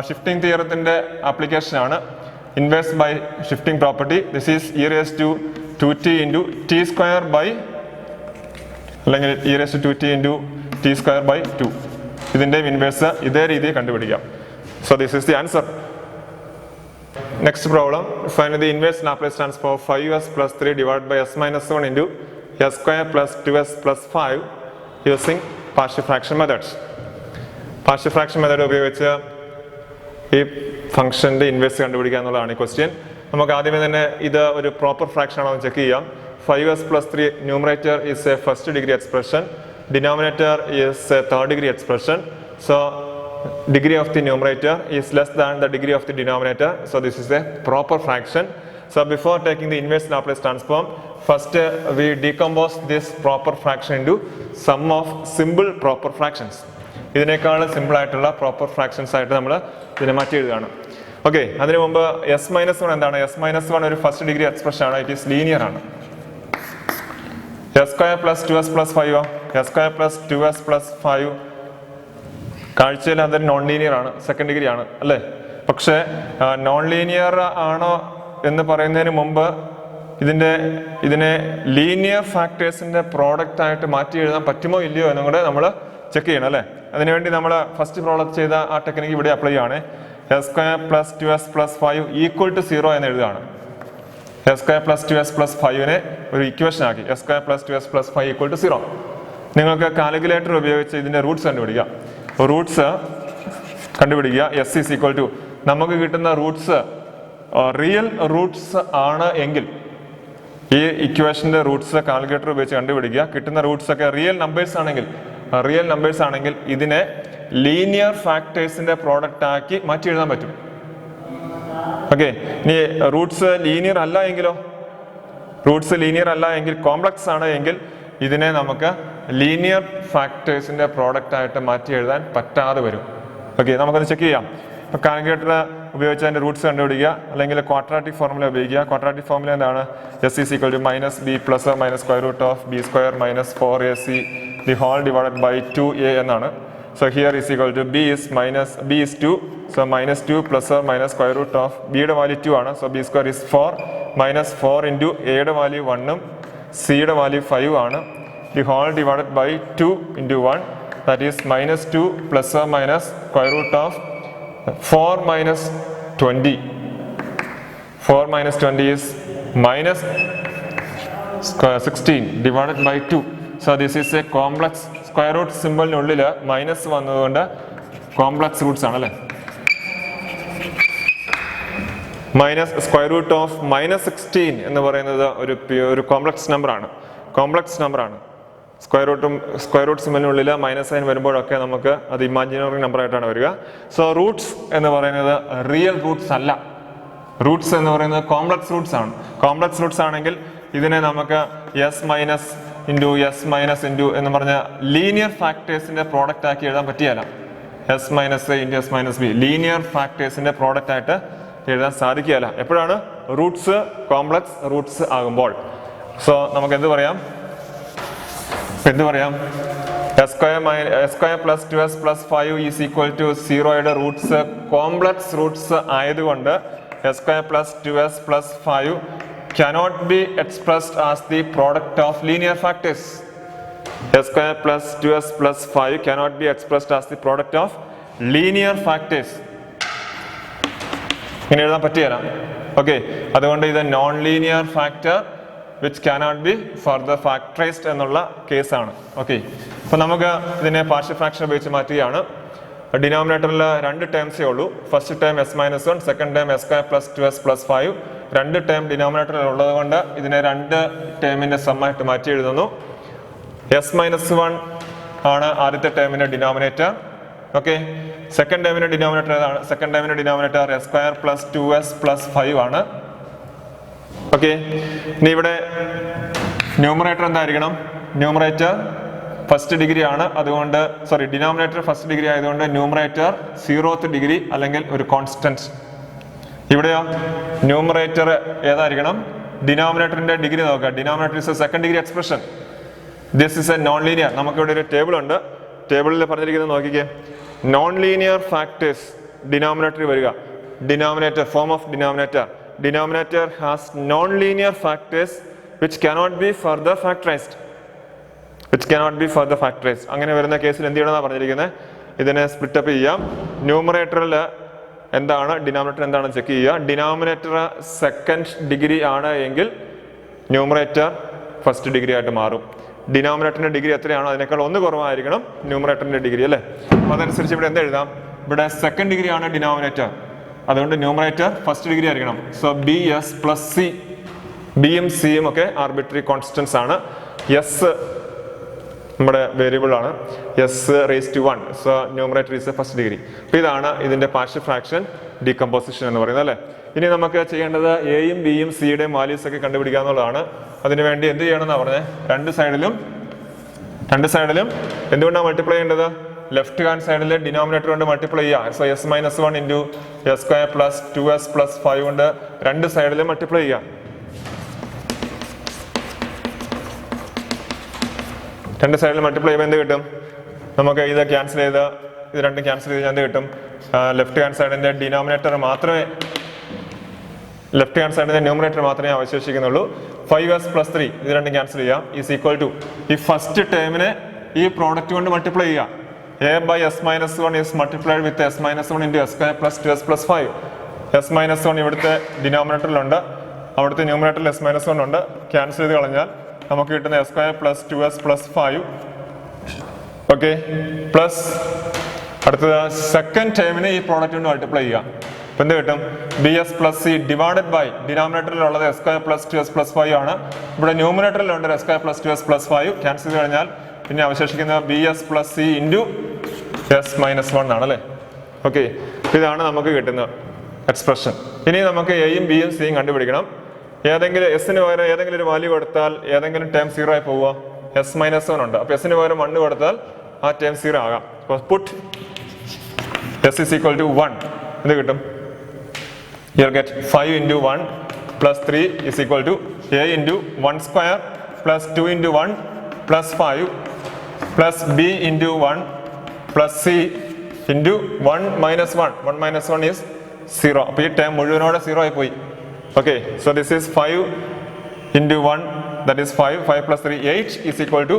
Shifting തിയറത്തിന്റെ application ആണ് inverse by shifting property. This is e raised to 2t into t square by അല്ലെങ്കിൽ e raised to 2t into t square by 2. ഇതിന്റെയും inverse ഇതേ രീതിയിൽ കണ്ടുപിടിക്കാം. So this is the answer. Next problem, find the inverse Laplace transform of 5s plus 3 divided by s minus 1 into s square plus 2s plus 5 using partial fraction methods. Partial fraction method ഉപയോഗിച്ച് ഈ ഫംഗ്ഷന്റെ inverse കണ്ടുപിടിക്കുക എന്നുള്ളതാണ് ഈ question. നമുക്ക് ആദ്യമേ തന്നെ ഇത് ഒരു പ്രോപ്പർ ഫ്രാക്ഷൻ ആണോ എന്ന് ചെക്ക് ചെയ്യാം. 5s plus 3 numerator is a first degree expression, denominator is a third degree expression. So degree of the numerator is less than the degree of the denominator, so this is a proper fraction. So before taking the inverse Laplace transform, first we decompose this proper fraction into sum of simple proper fractions. ഇതിനേക്കാൾ simple ആയിട്ടുള്ള proper fractions ആയിട്ട് നമ്മൾ ഇതിനെ മാറ്റി എഴുതുകയാണ്. Okay, അതിനു മുമ്പ് S minus 1 എന്താണ്? എസ് മൈനസ് 1 ഒരു ഫസ്റ്റ് ഡിഗ്രി എക്സ്പ്രഷൻ ആണ്. ഇറ്റ് ഈസ് ലീനിയർ ആണ്. S square plus 2s plus 5 S square plus 2s plus 5 കാഴ്ചയിൽ അതൊരു നോൺ ലീനിയർ ആണ്, സെക്കൻഡ് ഡിഗ്രി ആണ് അല്ലേ. പക്ഷേ നോൺ ലീനിയർ ആണോ എന്ന് പറയുന്നതിന് മുമ്പ് ഇതിനെ ലീനിയർ ഫാക്ടേഴ്സിന്റെ പ്രോഡക്റ്റ് ആയിട്ട് മാറ്റി എഴുതാൻ പറ്റുമോ ഇല്ലയോ എന്നും കൂടെ നമ്മൾ ചെക്ക് ചെയ്യണം അല്ലേ. അതിനുവേണ്ടി നമ്മൾ ഫസ്റ്റ് പ്രോഡക്റ്റ് ചെയ്ത ആ ടെക്നിക്ക് ഇവിടെ അപ്ലൈ ആണ്. S square plus 2s plus 5 equal to 0 എന്ന് എഴുതുകയാണ്. S square plus 2s plus 5നെ ഒരു ഇക്വേഷൻ ആക്കി. S square plus 2s plus 5 equal to 0. നിങ്ങൾക്ക് കാൽക്കുലേറ്റർ ഉപയോഗിച്ച് ഇതിന്റെ റൂട്ട്സ് കണ്ടുപിടിക്കാം. റൂട്ട്സ് കണ്ടുപിടിക്കുക. എസ് ഈസ് ഈക്വൽ ടു നമുക്ക് കിട്ടുന്ന റൂട്ട്സ് റിയൽ റൂട്ട്സ് ആണ് എങ്കിൽ ഈ ഇക്വേഷന്റെ റൂട്ട്സ് കാൽക്കുലേറ്റർ ഉപയോഗിച്ച് കണ്ടുപിടിക്കുക. കിട്ടുന്ന റൂട്ട്സ് ഒക്കെ റിയൽ നമ്പേഴ്സ് ആണെങ്കിൽ ഇതിനെ ലീനിയർ ഫാക്ടേഴ്സിന്റെ പ്രോഡക്റ്റ് ആക്കി മാറ്റി എഴുതാൻ പറ്റും. ഓക്കെ, ഇനി റൂട്ട്സ് ലീനിയർ അല്ല എങ്കിൽ കോംപ്ലക്സ് ആണ് എങ്കിൽ ഇതിനെ നമുക്ക് ലീനിയർ ഫാക്ടേഴ്സിന്റെ പ്രോഡക്റ്റ് ആയിട്ട് മാറ്റി എഴുതാൻ പറ്റാതെ വരും. ഓക്കെ, നമുക്കത് ചെക്ക് ചെയ്യാം. ഇപ്പോൾ കാൽക്കുലേറ്റർ ഉപയോഗിച്ച് അതിന്റെ റൂട്ട്സ് കണ്ടുപിടിക്കുക, അല്ലെങ്കിൽ ക്വാഡ്രാറ്റിക് ഫോർമുല ഉപയോഗിക്കുക. ക്വാഡ്രാറ്റിക് ഫോർമുല എന്താണ്? S is equal to minus b plus minus square root of b square minus 4ac the whole divided by 2a എന്നാണ്. So here is equal to b is 2, so minus 2 plus minus square root of ബിയുടെ value 2 ആണ്. So b square is 4 minus 4 into എയുടെ value 1 സിയുടെ value 5 ആണ്. The whole divided by 2 into 1, that is minus 2 plus or minus square root of 4 minus 20. 4 minus 20 is minus 16 divided by 2. So this is a complex square root symbol-നുള്ളിൽ minus വന്നതുകൊണ്ട് complex roots ആണല്ലേ. Minus square root of -16 എന്ന് പറയുന്നത് ഒരു complex നമ്പറാണ്. Square root സിമ്പലിനുള്ളിൽ minus sign വരുമ്പോഴൊക്കെ നമുക്ക് അത് ഇമാജിനറി നമ്പർ ആയിട്ടാണ് വരിക. സോ റൂട്ട്സ് എന്ന് പറയുന്നത് റിയൽ റൂട്ട്സ് അല്ല. റൂട്ട്സ് എന്ന് പറയുന്നത് കോംപ്ലക്സ് റൂട്ട്സ് ആണ്. കോംപ്ലക്സ് റൂട്ട്സ് ആണെങ്കിൽ ഇതിനെ നമുക്ക് എസ് മൈനസ് ഇൻറ്റു എന്ന് പറഞ്ഞ ലീനിയർ ഫാക്ടേഴ്സിന്റെ പ്രോഡക്റ്റ് ആക്കി എഴുതാൻ പറ്റിയല്ല. S minus a into S minus b linear ഫാക്ടേഴ്സിന്റെ പ്രോഡക്റ്റ് ആയിട്ട് എഴുതാൻ സാധിക്കുകയല്ല. എപ്പോഴാണ് റൂട്ട്സ് കോംപ്ലക്സ് റൂട്ട്സ് ആകുമ്പോൾ. സോ നമുക്ക് എന്ത് പറയാം, s square plus 2s plus 5 is equal to 0യുടെ റൂട്ട്സ് കോംപ്ലക്സ് റൂട്ട്സ് ആയതുകൊണ്ട് s square plus 2s plus 5 cannot be expressed as the product of linear factors. S square plus 2s plus 5 cannot be expressed as the product of linear factors. ഇങ്ങനെ എഴുതാൻ പറ്റിയല്ല. Okay, അതുകൊണ്ട് ഇത് non linear factor which cannot be further factorized എന്നുള്ള കേസാണ്. Okay, അപ്പോൾ നമുക്ക് ഇതിനെ പാർഷ്യൽ ഫ്രാക്ഷൻ ഉപയോഗിച്ച് മാറ്റുകയാണ്. ഡിനോമിനേറ്ററിൽ 2 ടേംസേ ഉള്ളൂ. First term s-1, second term s square plus 2s plus 5. 2 term ഡിനോമിനേറ്ററിൽ ഉള്ളത് കൊണ്ട് ഇതിനെ 2 ടേമിന്റെ സമ്മായിട്ട് മാറ്റി എഴുതുന്നു. s-1 ആണ് ആദ്യത്തെ ടേമിന്റെ ഡിനോമിനേറ്റർ. ഓക്കെ, സെക്കൻഡ് ടേമിന്റെ ഡിനോമിനേറ്റർ ഏതാണ്? സെക്കൻഡ് ടേമിന്റെ denominator s square plus 2s plus 5 ആണ്. ഓക്കെ, ഇനി ഇവിടെ ന്യൂമറേറ്റർ എന്തായിരിക്കണം? ന്യൂമറേറ്റർ ഫസ്റ്റ് ഡിഗ്രി ആണ്, അതുകൊണ്ട് ഡിനോമിനേറ്റർ ഫസ്റ്റ് ഡിഗ്രി ആയതുകൊണ്ട് ന്യൂമറേറ്റർ 0th ഡിഗ്രി അല്ലെങ്കിൽ ഒരു കോൺസ്റ്റന്റ്. ഇവിടെയോ ന്യൂമറേറ്റർ ഏതായിരിക്കണം? ഡിനോമിനേറ്ററിന്റെ ഡിഗ്രി നോക്കുക. Denominator is A second degree expression. This is A non linear. നമുക്കിവിടെ ഒരു ടേബിൾ ഉണ്ട്. ടേബിളിൽ പറഞ്ഞിരിക്കുന്നത് നോക്കിക്കേ. നോൺ ലീനിയർ ഫാക്ടേഴ്സ് ഡിനോമിനേറ്റർ വരിക. Denominator form of denominator. Denominator has known linear factors which cannot be further factorized. അങ്ങനെ വരുന്ന കേസിൽ എന്ത് ചെയ്യണമെന്നാണ് പറഞ്ഞിരിക്കുന്നത്? ഇതിനെ സ്പ്ലിറ്റപ്പ് ചെയ്യാം. ന്യൂമറേറ്ററിൽ എന്താണ്, ഡിനോമിനേറ്റർ എന്താണെന്ന് ചെക്ക് ചെയ്യുക. ഡിനോമിനേറ്റർ സെക്കൻഡ് ഡിഗ്രി ആണ് എങ്കിൽ ന്യൂമറേറ്റർ ഫസ്റ്റ് ഡിഗ്രി ആയിട്ട് മാറും. ഡിനോമിനേറ്ററിന്റെ ഡിഗ്രി എത്രയാണോ അതിനേക്കാൾ 1 കുറവായിരിക്കണം ന്യൂമറേറ്ററിന്റെ ഡിഗ്രി, അല്ലേ? അപ്പോൾ അതനുസരിച്ച് ഇവിടെ എന്ത് എഴുതാം? ഇവിടെ സെക്കൻഡ് ഡിഗ്രി ആണ് ഡിനോമിനേറ്റർ, അതുകൊണ്ട് ന്യൂമറേറ്റർ ഫസ്റ്റ് ഡിഗ്രി ആയിരിക്കണം. സോ BS പ്ലസ് C, ബിയും സിയും ഒക്കെ ആർബിട്രറി കോൺസ്റ്റൻസ് ആണ്. എസ് നമ്മുടെ വേരിയബിൾ ആണ്, s⁻1. So numerator is first degree. അപ്പോൾ ഇതാണ് ഇതിന്റെ പാർഷ്യൽ ഫ്രാക്ഷൻ ഡീകമ്പോസിഷൻ എന്ന് പറയുന്നത്, അല്ലേ? ഇനി നമുക്ക് ചെയ്യേണ്ടത് എയും ബിയും സിയുടെയും വാല്യൂസ് ഒക്കെ കണ്ടുപിടിക്കുക എന്നുള്ളതാണ്. അതിനുവേണ്ടി എന്ത് ചെയ്യണമെന്നാണ് പറഞ്ഞത്? രണ്ട് സൈഡിലും എന്തുകൊണ്ടാണ് മൾട്ടിപ്ലൈ ചെയ്യേണ്ടത്? ലെഫ്റ്റ് ഹാൻഡ് സൈഡിൽ ഡിനോമിനേറ്റർ കൊണ്ട് മൾട്ടിപ്ലൈ ചെയ്യുക. So s-1 into s square plus 2s plus 5 കൊണ്ട് രണ്ട് സൈഡിലും മൾട്ടിപ്ലൈ ചെയ്യുക. രണ്ട് സൈഡിൽ മൾട്ടിപ്ലൈ ചെയ്യുമ്പോൾ എന്ത് കിട്ടും? നമുക്ക് ഇത് ക്യാൻസൽ ചെയ്ത് ഇത് രണ്ടും ക്യാൻസൽ ചെയ്ത് എന്ത് കിട്ടും? ലെഫ്റ്റ് ഹാൻഡ് സൈഡിന്റെ ന്യൂമറേറ്റർ മാത്രമേ അവശേഷിക്കുന്നുള്ളൂ. 5s പ്ലസ് 3 ഇത് രണ്ടും ക്യാൻസൽ ചെയ്യാം. ഈസ് ഈക്വൽ ടു ഈ ഫസ്റ്റ് ടേമിനെ ഈ പ്രോഡക്റ്റ് കൊണ്ട് മൾട്ടിപ്ലൈ ചെയ്യാം. a/s-1 is multiplied with s-1 into s square plus 2s plus 5. s-1 ഇവിടുത്തെ ഡിനോമിനേറ്ററിലുണ്ട്, അവിടുത്തെ ന്യൂമറേറ്ററിൽ s-1 ഉണ്ട്. ക്യാൻസൽ ചെയ്ത് കളഞ്ഞാൽ നമുക്ക് കിട്ടുന്ന s square plus 2s plus 5. Okay, plus അടുത്തത് സെക്കൻഡ് ടേമിന് ഈ പ്രോഡക്റ്റ് കൊണ്ട് മൾട്ടിപ്ലൈ ചെയ്യാം. അപ്പം എന്ത് കിട്ടും? bs plus c divided by ഡിനോമിനേറ്ററിലുള്ളത് s square plus 2s plus 5 ആണ്. ഇവിടെ ന്യൂമറേറ്ററിലുണ്ട് s square plus 2s plus 5. Cancel ചെയ്ത് കഴിഞ്ഞാൽ പിന്നെ അവശേഷിക്കുന്ന bs plus c into s-1 ആണ്, അല്ലേ? ഓക്കെ, ഇതാണ് നമുക്ക് കിട്ടുന്ന എക്സ്പ്രഷൻ. ഇനി നമുക്ക് എയും ബിയും സിയും കണ്ടുപിടിക്കണം. ഏതെങ്കിലും എസിന് പകരം ഏതെങ്കിലും ഒരു വാല്യൂ കൊടുത്താൽ ഏതെങ്കിലും ടേം 0 ആയി പോവുക. s-1 ഉണ്ട്, അപ്പോൾ എസിന് പകരം 1 കൊടുത്താൽ ആ ടേം 0 ആകാം. അപ്പോൾ puttu s is equal to 1 എന്ത് കിട്ടും? you'll get 5 into 1 plus 3 is equal to a into 1 square plus 2 into 1 plus 5 plus b into 1 plus c into 1 minus 1. 1 minus 1 is 0. അപ്പോൾ ഈ ടേം മുഴുവനോടെ 0 ആയി പോയി. Okay, so this is 5 into 1, that is 5. 5 plus 3 8 is equal to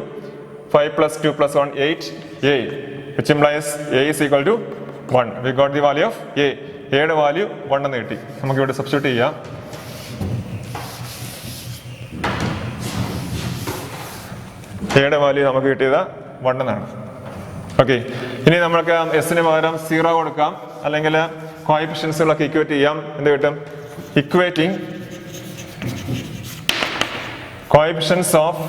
5 plus 2 plus 1 8a, which implies a is equal to 1. We got the value of a. എയുടെ value 1 എന്ന് കിട്ടി. നമുക്ക് ഇവിടെ substitute ചെയ്യാം. എയുടെ വാല്യൂ നമുക്ക് കിട്ടിയത് 1 എന്നാണ്. ഓക്കെ, ഇനി നമുക്ക് എസിന് പകരം 0 കൊടുക്കാം, അല്ലെങ്കിൽ കോഎഫിഷ്യൻസുകളൊക്കെ ഇക്വേറ്റ് ചെയ്യാം. എന്ത് കിട്ടും? ഇക്വേറ്റിംഗ് കോഎഫിഷ്യൻസ് ഓഫ്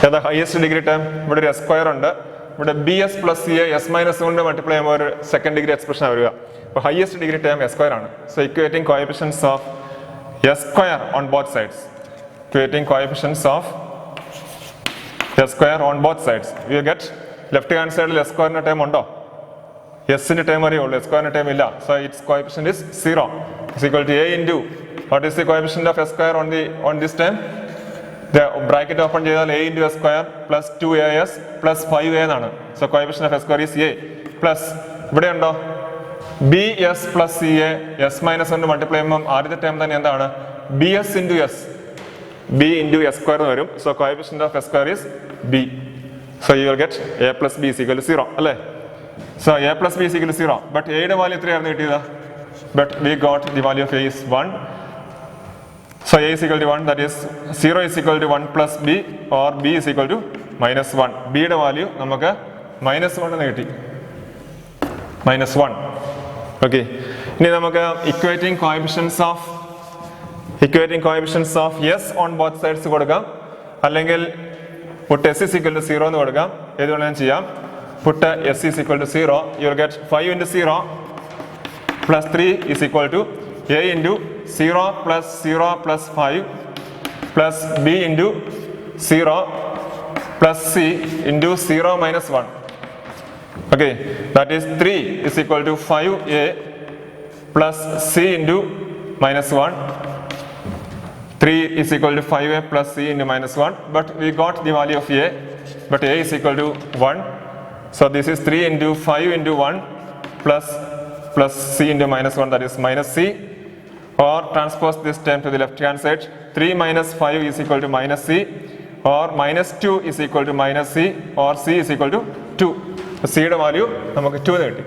ഏതാ ഹയസ്റ്റ് ഡിഗ്രി ടേം? ഇവിടെ ഒരു S² ഉണ്ട്, ഇവിടെ BS പ്ലസ് CA S- കൊണ്ട് മൾട്ടിപ്ലൈ ചെയ്യുമ്പോൾ ഒരു സെക്കൻഡ് ഡിഗ്രി എക്സ്പ്രഷൻ വരിക. അപ്പോൾ ഹയസ്റ്റ് ഡിഗ്രി ടേം S² ആണ്. So equating coefficients of S² on both sides. Equating coefficients of S² on both sides. You get left hand സൈഡിൽ S² term ഉണ്ടോ? എസിന്റെ term അറിയുള്ളൂ, S² ടേം ഇല്ല. So it's coefficient is 0 is equal to A into what is the coefficient of S² on this term? The bracket open ചെയ്താൽ A into S² plus 2AS plus 5A എന്നാണ്. So coefficient of S² is A plus ഇവിടെ ഉണ്ടോ BS plus CA S- കൊണ്ട് multiply ചെയ്യുമ്പോൾ ആദ്യത്തെ term തന്നെ എന്താണ്? BS into S, B into S² എന്ന് വരും. So coefficient of S² is B. So you will get A plus B is equal to 0 അല്ലേ? So A plus B is equal to 0. But A യുടെ value എത്രയായിരുന്നു കിട്ടിയത്? But we got the value of A is 1. So A is equal to 1, that is 0 is equal to 1 plus B or B is equal to -1. B യുടെ value നമുക്ക് -1 എന്ന് കിട്ടി. -1. Okay, ഇനി നമുക്ക് equating coefficients of S on both sides കൊടുക്കാം, അല്ലെങ്കിൽ puttu S is equal to 0 എന്ന് കൊടുക്കാം. ഏത് വേണമെങ്കിലും ചെയ്യാം. Put S is equal to 0, you will get 5 into 0 plus 3 is equal to A into 0 plus 0 plus 5 plus B into 0 plus C into 0 minus 1. Okay, that is 3 is equal to 5A plus C into -1. 3 is equal to 5A plus C into -1. But we got the value of A, but A is equal to 1. So this is 3 into 5 into 1 plus C into -1, that is minus C. Or transpose this term to the left hand side. 3 minus 5 is equal to minus C, or -2 is equal to minus C, or C is equal to 2. C യുടെ value നമുക്ക് 2 എന്ന് കിട്ടി.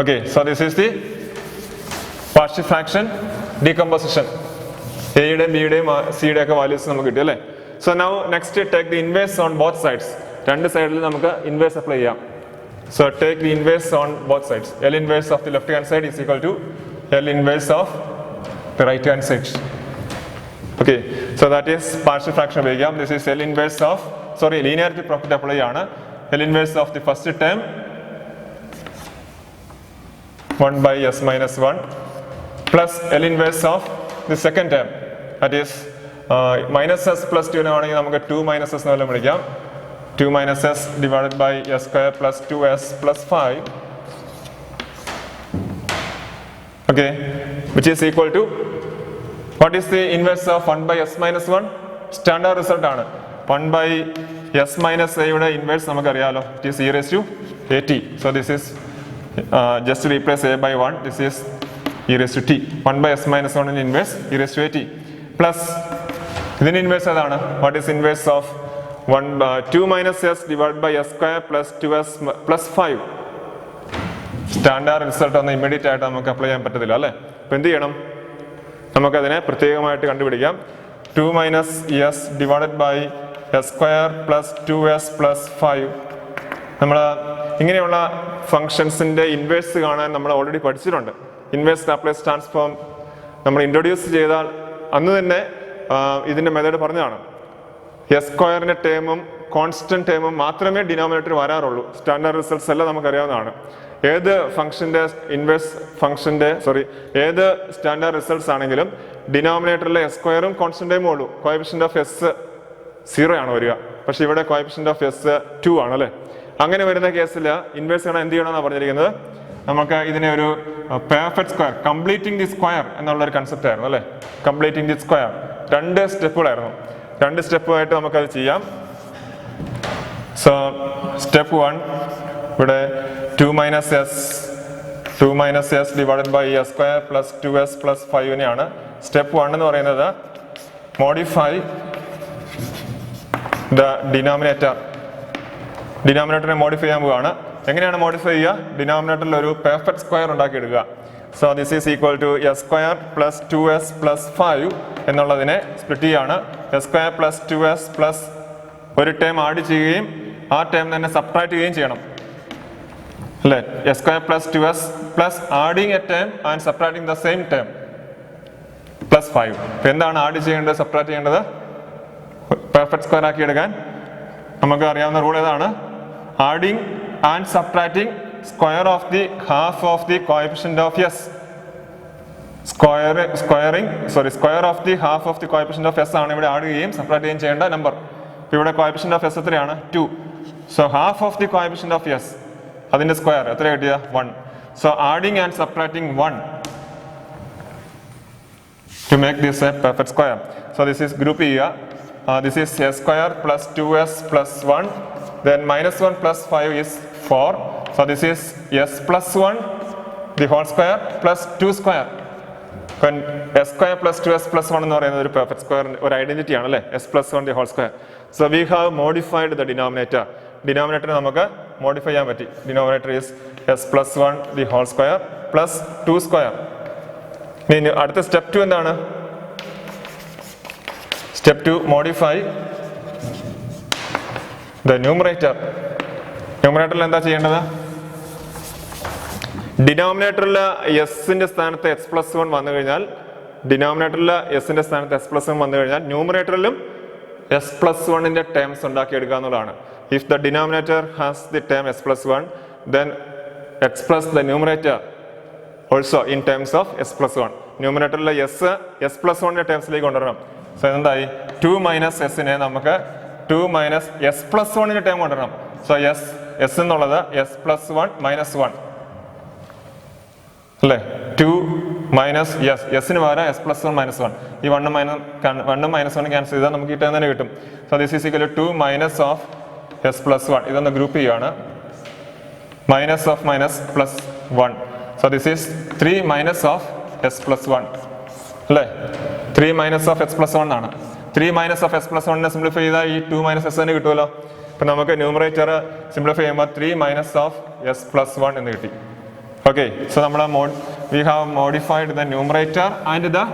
Okay, so this is the partial fraction decomposition. A യുടെയും B യുടെയും C യുടെ ഒക്കെ values നമുക്ക് കിട്ടി അല്ലേ? So now next take the inverse on both sides. രണ്ട് സൈഡിൽ നമുക്ക് ഇൻവേഴ്സ് അപ്ലൈ ചെയ്യാം. So take the inverse on both sides. L inverse of the left hand side is equal to L inverse of the right hand side. Okay, so that is partial fraction ഉപയോഗിക്കാം. This is L inverse of, linearity property apply ആണ്. L inverse of the first term 1 by S minus 1 plus L inverse of the second term, that is minus S plus 2 ആണെങ്കിൽ നമുക്ക് 2 minus S എന്ന് വിളിക്കാം. 2 minus S divided by S² plus 2S plus 5. Okay, which is equal to, what is the inverse of 1 by S minus 1? Standard result ആണ്. 1 by S minus A യുടെ inverse നമുക്ക് അറിയാലോ. It is e raised to at. So this is just to replace A by 1. This is e raised to t. 1 by S minus 1 in inverse e raised to at. Plus ഇതിന് inverse ഏതാണ്? What is inverse of 2 minus S divided by S² plus 2S plus 5. Standard result ഒന്നും immediate ആയിട്ട് നമുക്ക് apply ചെയ്യാൻ പറ്റത്തില്ല അല്ലേ? അപ്പോൾ എന്ത് ചെയ്യണം? നമുക്കതിനെ പ്രത്യേകമായിട്ട് കണ്ടുപിടിക്കാം. 2 minus S divided by S² plus 2S plus 5. നമ്മൾ ഇങ്ങനെയുള്ള ഫങ്ഷൻസിൻ്റെ ഇൻവേഴ്സ് കാണാൻ നമ്മൾ ഓൾറെഡി പഠിച്ചിട്ടുണ്ട്. ഇൻവേഴ്സ് ലാപ്ലേസ് ട്രാൻസ്ഫോം നമ്മൾ ഇൻട്രൊഡ്യൂസ് ചെയ്താൽ അന്ന് തന്നെ ഇതിൻ്റെ മെത്തേഡ് പറഞ്ഞതാണ്. S² ടേമും കോൺസ്റ്റന്റ് ടേമും മാത്രമേ ഡിനോമിനേറ്റർ വരാറുള്ളൂ. സ്റ്റാൻഡേർഡ് റിസൾട്ട്സ് എല്ലാം നമുക്കറിയാവുന്നതാണ്. ഏത് ഫംഗ്ഷൻ്റെ ഏത് സ്റ്റാൻഡേർഡ് റിസൾട്ട്സ് ആണെങ്കിലും ഡിനോമിനേറ്ററിലെ S² കോൺസ്റ്റന്റ് ടേമും ഉള്ളൂ. കോഎഫിഷ്യന്റ് ഓഫ് S 0 ആണ് വരിക. പക്ഷെ ഇവിടെ കോഎഫിഷ്യന്റ് ഓഫ് S 2 ആണ് അല്ലേ? അങ്ങനെ വരുന്ന കേസിൽ ഇൻവേഴ്സ് കാണാൻ എന്ത് ചെയ്യണമെന്നാണ് പറഞ്ഞിരിക്കുന്നത്? നമുക്ക് ഇതിനെ ഒരു perfect square, completing the square എന്നുള്ളൊരു കൺസെപ്റ്റ് ആയിരുന്നു അല്ലേ? Completing the square 2 സ്റ്റെപ്പുകളായിരുന്നു. 2 സ്റ്റെപ്പുമായിട്ട് നമുക്കത് ചെയ്യാം. സോ സ്റ്റെപ്പ് 1 ഇവിടെ 2 minus S divided by S² plus 2S plus 5 step 1 എന്ന് പറയുന്നത് മോഡിഫൈ ദ ഡിനോമിനേറ്ററിനെ മോഡിഫൈ ചെയ്യാൻ പോവുകയാണ്. എങ്ങനെയാണ് മോഡിഫൈ ചെയ്യുക? ഡിനോമിനേറ്ററിൽ ഒരു പെർഫെക്റ്റ് സ്ക്വയർ ഉണ്ടാക്കിയെടുക്കുക. So this is equal to s square plus 2s plus 5 എന്നുള്ളതിനെ സ്പ്ലിറ്റ് ചെയ്യാണ്. s square plus 2s plus ഒരു ടേം ആഡ് ചെയ്യുകയും ആ ടേം തന്നെ സബ്ട്രാക്ട് ചെയ്യുകയും ചെയ്യണം അല്ലേ. s square plus 2s plus adding a term and subtracting the same term plus 5. അപ്പോൾ എന്താണ് ആഡ് ചെയ്യേണ്ടത്, സബ്ട്രാക്ട് ചെയ്യേണ്ടത്? പെർഫെക്റ്റ് സ്ക്വയർ ആക്കി എടുക്കാൻ നമുക്ക് അറിയാവുന്ന റൂൾ ഏതാണ്? Adding and subtracting square of the half of the coefficient of s. Square of the half of the coefficient of s ആണ് ഇവിടെ ആഡ് ചെയ്യുകയും സബ്ട്രാക്ട് ചെയ്യുകയും ചെയ്യേണ്ട നമ്പർ. ഇപ്പോൾ ഇവിടെ കോഎഫിഷ്യന്റ് ഓഫ് s എത്രയാണ്? 2. So half of the coefficient of s അതിന്റെ square എത്ര കിട്ടിയ? 1. So adding and subtracting 1 to make this a perfect square. So this is group here. This is s square plus 2s plus 1. Then minus 1 plus 5 is 4. So this is s plus 1 the whole square plus 2 square. When s square plus 2s plus 1 എന്ന് പറയുന്നത് ഒരു perfect square ഒരു identity ആണ് അല്ലേ, s plus 1 the whole square. So we have modified the denominator. Denominator നമുക്ക് modify ചെയ്യാൻ പറ്റി. Denominator is s plus 1 the whole square plus 2 square. ഇനി അടുത്ത സ്റ്റെപ്പ് 2 എന്താണ്? Step 2 modify the numerator. ന്യൂമറേറ്ററിൽ എന്താ ചെയ്യേണ്ടത്? ഡിനോമിനേറ്ററിൽ എസിന്റെ സ്ഥാനത്ത് എക്സ് പ്ലസ് 1 വന്നു കഴിഞ്ഞാൽ, ഡിനോമിനേറ്ററിൽ എസിന്റെ സ്ഥാനത്ത് എക്സ് പ്ലസ് 1 വന്നു കഴിഞ്ഞാൽ ന്യൂമറേറ്ററിലും എസ് പ്ലസ് 1ന്റെ ടേംസ് ഉണ്ടാക്കിയെടുക്കുക എന്നുള്ളതാണ്. If the denominator has the term S plus 1 then express the numerator also in terms of s plus 1. ന്യൂമറേറ്ററിലെ s plus 1ന്റെ ടേംസിലേക്ക് കൊണ്ടുവരണം. സോ എന്തായി? 2 മൈനസ് എസിനെ നമുക്ക് 2 മൈനസ് s plus 1ന്റെ ടേം കൊണ്ടുവരണം. So s എന്നുള്ളത് s plus 1 minus 1 അല്ലേ. 2 minus എസിന് പകരം s plus 1 minus 1. ഈ 1 മൈനസ് 1 ക്യാൻസൽ ചെയ്താൽ നമുക്ക് ഈ ടേം തന്നെ കിട്ടും. So this is equal to 2 minus of s plus 1. ഇതൊന്ന് ഗ്രൂപ്പ് ചെയ്യുകയാണ്. Minus of minus plus 1. So this is 3 minus of s plus 1 അല്ലേ. 3 minus of s plus 1 ആണ്. 3 minus of s plus 1നെ സിംപ്ലിഫൈ ചെയ്താൽ ഈ 2 minus s തന്നെ കിട്ടുമല്ലോ. അപ്പം നമുക്ക് ന്യൂമറേറ്റർ സിംപ്ലിഫൈ ചെയ്യുമ്പോൾ 3 minus of s plus 1 എന്ന് കിട്ടി. ഓക്കെ, സോ നമ്മൾ we have modified the numerator and the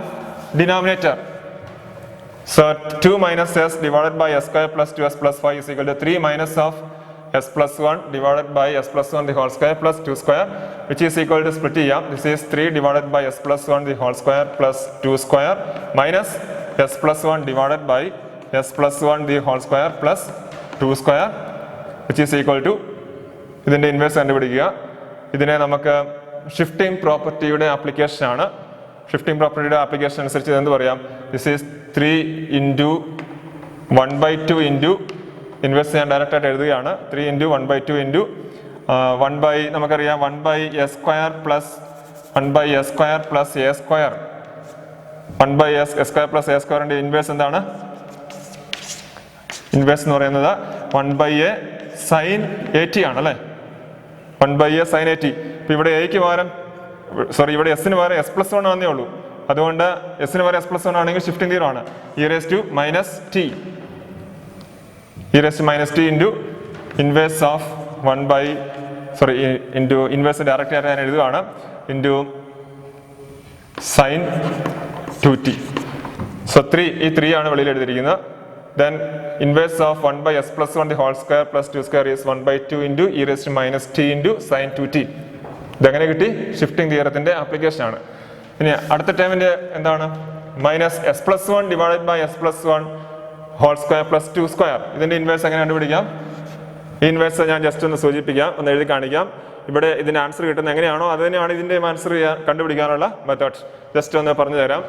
denominator. So 2 minus s divided by s square plus 2s plus 5 is equal to 3 minus of s plus 1 divided by s plus 1 the whole square plus 2 square, which is equal to split ചെയ്യാം. This is 3 divided by s plus 1 the whole square plus 2 square minus s plus 1 divided by s plus 1 the whole square plus 2 square, which is equal to ഇതിന്റെ inverse കണ്ടുപിടിക്കുക. ഇതിനെ നമുക്ക് shifting പ്രോപ്പർട്ടിയുടെ application ആണ്. Shifting പ്രോപ്പർട്ടിയുടെ application അനുസരിച്ച് എന്ത് പറയാം? This is 3 into 1/2 into inverse ഞാൻ ഡയറക്റ്റ് ആയിട്ട് എഴുതുകയാണ്. 3 into 1/2 into 1 by നമുക്കറിയാം 1 by s square plus 1 by s square plus a square. 1 by s square plus a squareന്റെ ഇൻവേഴ്സ് എന്താണ്? ഇൻവേഴ്സ് എന്ന് പറയുന്നത് 1 by a sin 80 ആണ് അല്ലേ. 1 by a sin 80. ഇപ്പം ഇവിടെ എക്ക് പകരം ഇവിടെ എസിന് പകരം s plus 1 ആണെന്നേ ഉള്ളൂ. അതുകൊണ്ട് എസിന് പകരം s plus 1 ആണെങ്കിൽ ഷിഫ്റ്റിംഗ് 0 ആണ്. e raised to minus t into inverse of 1 by into inverse direct ആയിട്ട് ഞാൻ എഴുതുകയാണ് into sin 2t. സോ 3 ഈ 3 ആണ് വെളിയിൽ എഴുതിയിരിക്കുന്നത്. then inverse of 1 by s plus 1 the whole square plus 2 square is 1/2 into e raised to minus t into sin 2t. ഇതെങ്ങനെ കിട്ടി? Shifting തിയറത്തിന്റെ ആപ്ലിക്കേഷൻ ആണ്. ഇനി അടുത്ത ടേമിന്റെ എന്താണ്? Minus s plus 1 divided by s plus 1 whole square plus 2 square. ഇതിന്റെ inverse എങ്ങനെ കണ്ടുപിടിക്കാം? ഈ ഇൻവേഴ്സ് ഞാൻ ജസ്റ്റ് ഒന്ന് സൂചിപ്പിക്കാം, ഒന്ന് എഴുതി കാണിക്കാം. ഇവിടെ ഇതിന്റെ ആൻസർ കിട്ടുന്നത് എങ്ങനെയാണോ അത് തന്നെയാണ് ഇതിന്റെ ആൻസർ കണ്ടുപിടിക്കാനുള്ള മെത്തേഡ്. ജസ്റ്റ് ഒന്ന് പറഞ്ഞു തരാം.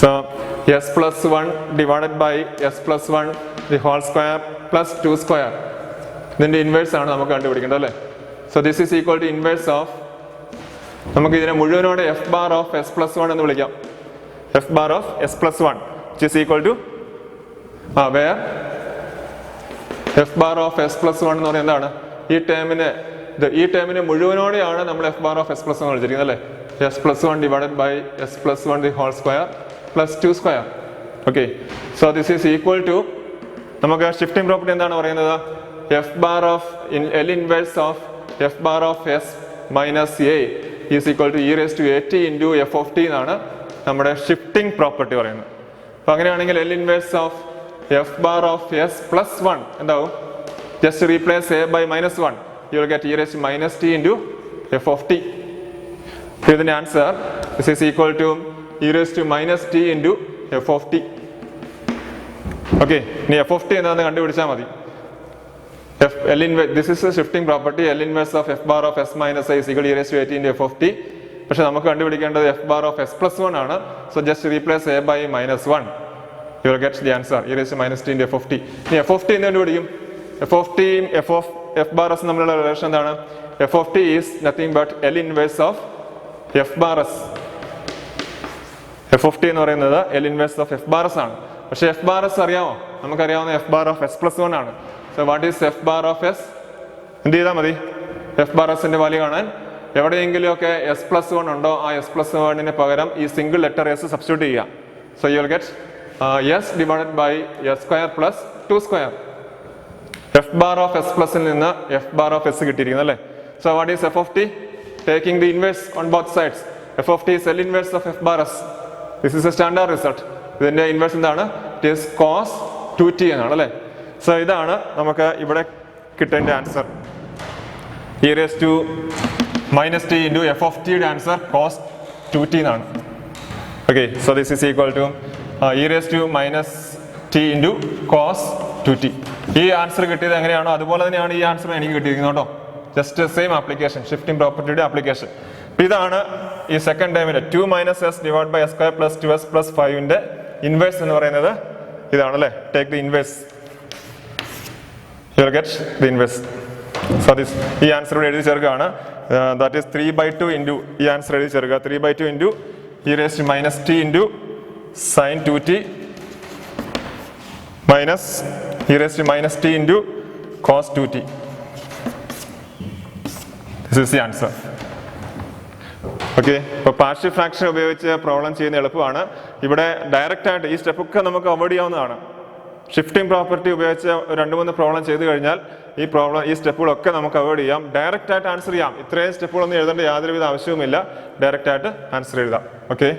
So s plus 1 divided by s plus 1 the whole square plus 2 square. ഇതിന്റെ ഇൻവേഴ്സ് ആണ് നമുക്ക് കണ്ടുപിടിക്കേണ്ടത് അല്ലേ. So this is equal to inverse of, നമുക്ക് ഇതിനെ മുഴുവനോടെ f bar of s plus 1 എന്ന് വിളിക്കാം. f bar of s plus 1 which is equal to where f bar of s plus 1 എന്ന് പറയുന്നത് എന്താണ്? ഈ ടേമിനെ മുഴുവനോടെയാണ് നമ്മൾ f bar of s plus 1 വിളിച്ചിരിക്കുന്നത് അല്ലേ. s plus 1 divided by s plus 1 the whole square plus 2 square. Okay, so this is equal to, നമുക്ക് shifting property എന്താണ് പറയുന്നത്? f bar of L inverse of f bar of s minus a is equal to e raised to at into f of t എന്നാണ് നമ്മുടെ shifting property പറയുന്നത്. അപ്പോൾ അങ്ങനെയാണെങ്കിൽ L inverse of f bar of s plus 1 എന്താവും? Just replace a by minus 1. You will get e raised to minus t into f of t. So ഇതിന്റെ answer this is equal to e raised to minus t into f of t. Okay, ഇനി f of t എന്താണെന്ന് കണ്ടുപിടിച്ചാൽ മതി. L inverse, this is a shifting property. L inverse of f bar of s minus a is equal to e raised to at into f of t. പക്ഷെ നമുക്ക് കണ്ടുപിടിക്കേണ്ടത് f bar of s plus 1 ആണ്. So just replace a by minus 1. You will get the answer e raised to minus t into f of t. ഇനി f of t എന്ന് കണ്ടുപിടിക്കും. f of t f bar s തമ്മിലുള്ള relation എന്താണ്? f of t is nothing but L inverse of f bar s. f of t എന്ന് പറയുന്നത് L inverse of f bar s ആണ്. പക്ഷെ f bar s അറിയാമോ? നമുക്കറിയാവുന്ന f bar of s plus 1 ആണ്. So what is f bar of s? എന്ത് ചെയ്താൽ മതി? f bar s ന്റെ വാല്യൂ കാണാൻ എവിടെയെങ്കിലുമൊക്കെ s plus 1 ഉണ്ടോ ആ s plus 1 പകരം ഈ സിംഗിൾ ലെറ്റർ s സബ്സ്റ്റിറ്റ്യൂട്ട് ചെയ്യുക. So you will get s divided by s square plus 2 square. f bar of s plus ൽ നിന്ന് f bar of s കിട്ടിയിരിക്കുന്നു അല്ലേ? So what is f of t? Taking the inverse on both sides. f of t is L inverse of f bar s. This is a standard result. ഇതിന്റെ inverse എന്താണ്? It is cos 2t എന്നാണ് അല്ലേ? So ഇതാണ് നമുക്ക് ഇവിടെ കിട്ടേണ്ട answer. e raised to minus t into f of t യുടെ answer cos 2t എന്നാണ്. Okay, so this is equal to e raised to minus t into cos 2t. ഈ answer കിട്ടിയത് എങ്ങനെയാണോ അതുപോലെ തന്നെയാണ് ഈ ആൻസർ എനിക്ക് കിട്ടിയിരിക്കുന്നത് കേട്ടോ. ജസ്റ്റ് സെയിം ആപ്ലിക്കേഷൻ, ഷിഫ്റ്റിംഗ് പ്രോപ്പർട്ടിയുടെ ആപ്ലിക്കേഷൻ. ഇതാണ് ഈ സെക്കൻഡ് ടൈമിന്റെ 2 minus s divide by s square plus 2s plus 5ന്റെ ഇൻവേഴ്സ് എന്ന് പറയുന്നത് ഇതാണ് അല്ലേ? Take the inverse, you will get the inverse. So this ഈ ആൻസർ ഇവിടെ എഴുതി ചേർക്കുകയാണ്. ദാറ്റ് ഈസ് 3/2 ഇൻറ്റു ഈ ആൻസർ എഴുതി ചേർക്കുക. 3/2 into e raised to minus t into sin 2t minus e raised to minus t into cos 2t. This is the answer. Okay, ഇപ്പോൾ partial fraction ഉപയോഗിച്ച് problem ചെയ്യുന്ന എളുപ്പമാണ്. ഇവിടെ ഡയറക്റ്റ് ആയിട്ട് ഈ സ്റ്റെപ്പൊക്കെ നമുക്ക് അവോയ്ഡ് ചെയ്യാവുന്നതാണ്. ഷിഫ്റ്റിംഗ് പ്രോപ്പർട്ടി ഉപയോഗിച്ച് 2-3 പ്രോബ്ലം ചെയ്ത് കഴിഞ്ഞാൽ ഈ സ്റ്റെപ്പുകളൊക്കെ നമുക്ക് അവോയ്ഡ് ചെയ്യാം. ഡയറക്റ്റ് ആയിട്ട് ആൻസർ ചെയ്യാം. ഇത്രയും സ്റ്റെപ്പുകളൊന്നും എഴുതേണ്ട യാതൊരുവിധ ആവശ്യവുമില്ല. ഡയറക്റ്റ് ആയിട്ട് ആൻസർ എഴുതാം. ഓക്കെ.